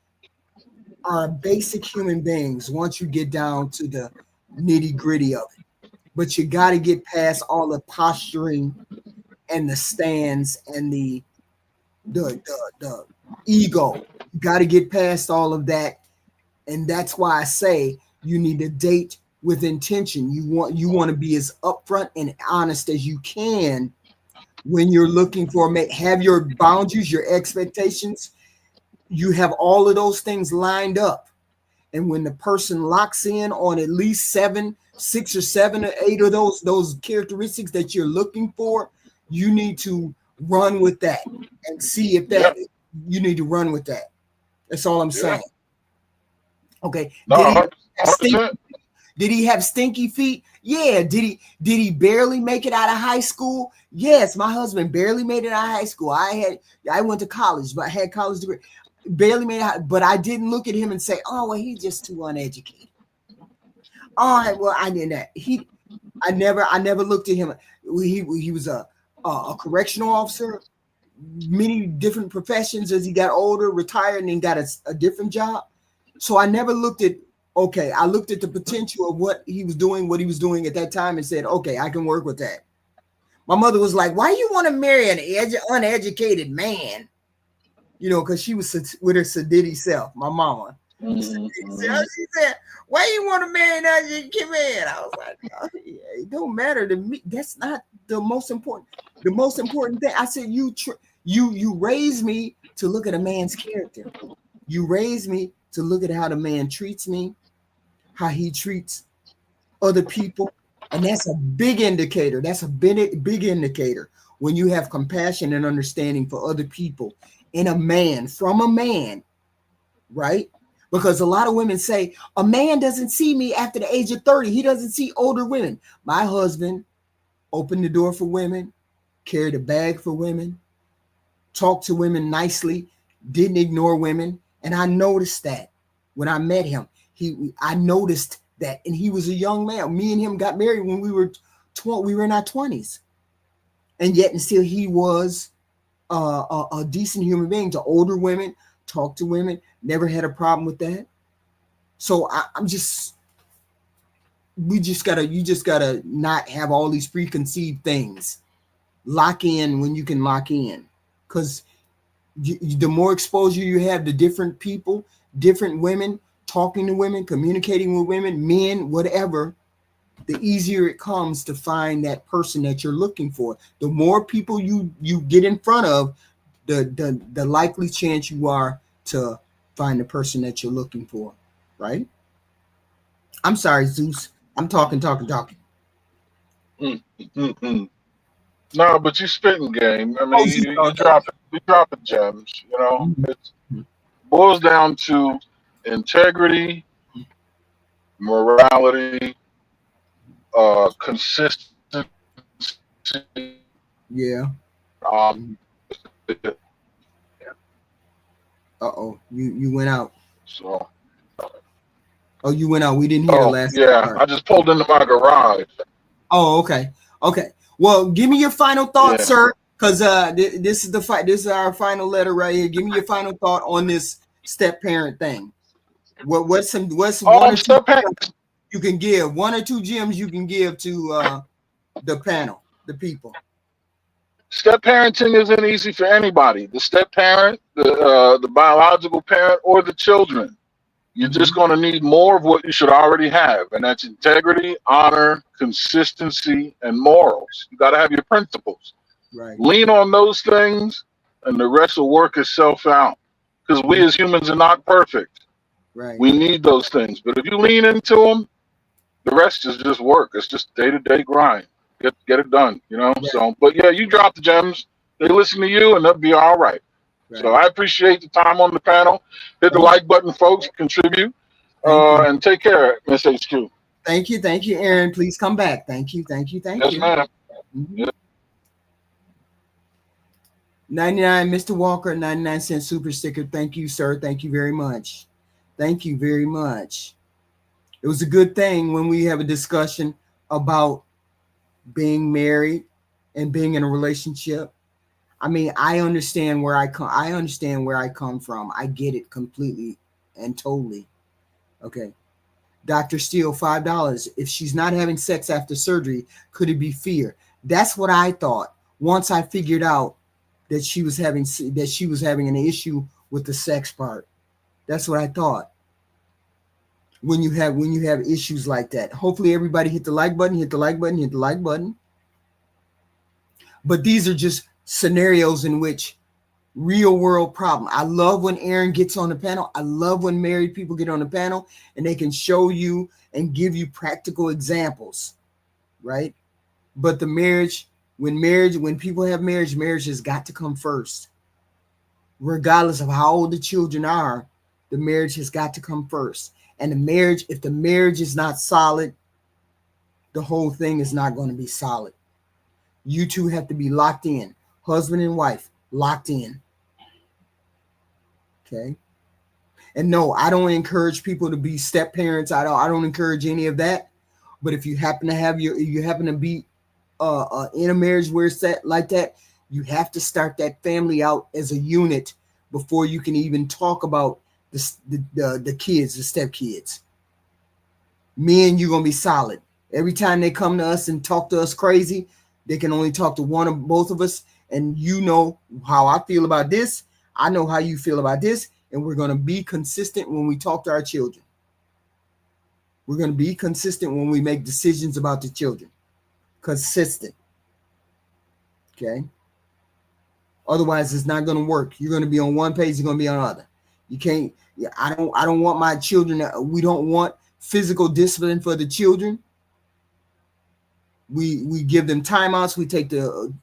are basic human beings once you get down to the nitty gritty of it. But you got to get past all the posturing and the stands and the ego. You got to get past all of that. And that's why I say you need to date with intention. You want to be as upfront and honest as you can when you're looking for have your boundaries, your expectations. You have all of those things lined up. And when the person locks in on at least 6 or 7 or 8 of those characteristics that you're looking for, you need to run with that and see if
Yeah.
you need to run with that. That's all I'm
Yeah.
saying. Okay.
No,
Did he have
100%.
did he have stinky feet? Yeah. Did he barely make it out of high school? Yes, my husband barely made it out of high school. I went to college, but I had college degree. Barely made it out, but I didn't look at him and say, "Oh, well, he's just too uneducated." All right, well, I did that. I never looked at him. He was a correctional officer, many different professions as he got older, retired, and then got a different job. So I never looked at. Okay, I looked at the potential of what he was doing at that time, and said, "Okay, I can work with that." My mother was like, "Why you want to marry an uneducated man?" Because she was with her sedity self, my mama. She said, "Why you want to marry an uneducated man?" I was like, "Oh, yeah, it don't matter to me. That's not the most important. The most important thing," I said, you raised me to look at a man's character. You raised me to look at how the man treats me, how he treats other people. And that's a big indicator. That's a big indicator when you have compassion and understanding for other people from a man, right? Because a lot of women say, a man doesn't see me after the age of 30. He doesn't see older women. My husband opened the door for women, carried a bag for women, talked to women nicely, didn't ignore women. And I noticed that when I met him. I noticed that, and he was a young man. Me and him got married when we were in our 20s, and yet and still he was a decent human being to older women, talked to women, never had a problem with that. So you just gotta not have all these preconceived things. Lock in when you can lock in, because the more exposure you have to different people, different women, talking to women, communicating with women, men, whatever, the easier it comes to find that person that you're looking for. The more people you get in front of, the likely chance you are to find the person that you're looking for, right? I'm sorry, Zeus. I'm talking.
Mm-mm. No, but you spitting game. I
Oh,
mean,
just
you dropping gems. You know,
Mhm.
it boils down to integrity, morality, consistency.
Yeah.
Um,
Mhm. Uh-oh. You went out.
so,
Oh, you went out. We didn't hear the
oh
last
yeah,
part.
I just pulled into my garage.
Oh, okay. Okay. Well, give me your final thought,
Yeah.
sir. Because this is the fight. This is our final letter right here. Give me your final thought on this step parent thing. What's one or two
Step
gems you can give? One or two gems you can give to the panel, the people.
Step parenting isn't easy for anybody. The step parent, the biological parent, or the children. You're just
Mhm.
going to need more of what you should already have, and that's integrity, honor, consistency, and morals. You got to have your principles.
Right.
Lean on those things, and the rest will work itself out. Because we
Mhm.
as humans are not perfect.
Right.
We need those things, but if you lean into them, the rest is just work. It's just day to day grind. Get it done, you know.
Right.
So, but yeah, you drop the gems. They listen to you, and they'll be all right. So
Right.
I appreciate the time on the panel. Hit the
Thank
like button, folks. Contribute,
thank you.
and take care, Miss HQ.
Thank you. Thank you, Aaron. Please come back. Thank you. Thank you. Thank
Yes,
you.
ma'am.
Mhm. 99, Mr. Walker, 99-cent super sticker. Thank you, sir. Thank you very much. Thank you very much. It was a good thing when we have a discussion about being married and being in a relationship. I mean, I understand where I come. I understand where I come from. I get it completely and totally. Okay. Dr. Steele, $5. If she's not having sex after surgery, could it be fear? That's what I thought. Once I figured out that she was having an issue with the sex part. That's what I thought. When you have issues like that. Hopefully everybody hit the like button, hit the like button, hit the like button. But these are just scenarios in which real world problem. I love when Aaron gets on the panel. I love when married people get on the panel and they can show you and give you practical examples, right? But when people have marriage has got to come first. Regardless of how old the children are, the marriage has got to come first. And if the marriage is not solid, the whole thing is not going to be solid. You two have to be locked in, husband and wife, locked in. Okay. And no, I don't encourage people to be step parents. I don't encourage any of that. But if you happen to be in a marriage where it's that like that, you have to start that family out as a unit before you can even talk about the kids, the step kids. Me and you gonna be solid. Every time they come to us and talk to us crazy, they can only talk to one of both of us. And you know how I feel about this. I know how you feel about this. And we're gonna be consistent when we talk to our children. We're gonna be consistent when we make decisions about the children. Consistent. Okay. Otherwise, it's not gonna work. You're gonna be on one page, you're gonna be on another. You can't. Yeah, I don't want my children. We don't want physical discipline for the children. We give them timeouts. We take the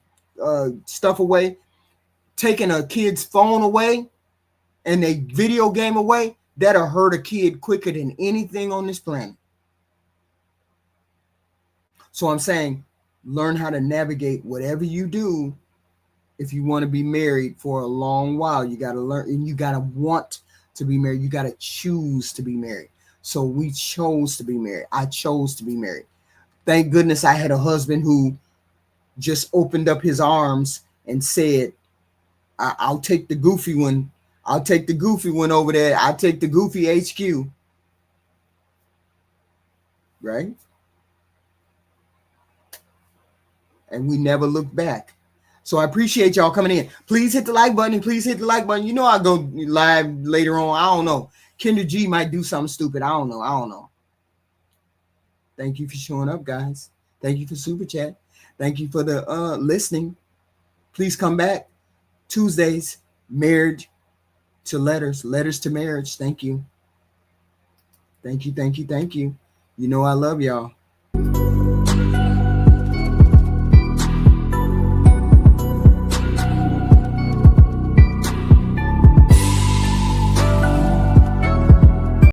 stuff away. Taking a kid's phone away and a video game away, that'll hurt a kid quicker than anything on this planet. So I'm saying, learn how to navigate whatever you do. If you want to be married for a long while, you got to learn, and you got to want to be married. You got to choose to be married. So we chose to be married. I chose to be married. Thank goodness I had a husband who just opened up his arms and said, I'll take the goofy one. I'll take the goofy one over there. I'll take the goofy HQ. Right? And we never looked back. So I appreciate y'all coming in. Please hit the like button. Please hit the like button. You know I'll go live later on. I don't know. Kendra G might do something stupid. I don't know. Thank you for showing up, guys. Thank you for super chat. Thank you for the listening. Please come back Tuesdays. Marriage to letters to marriage. Thank you. You know I love y'all.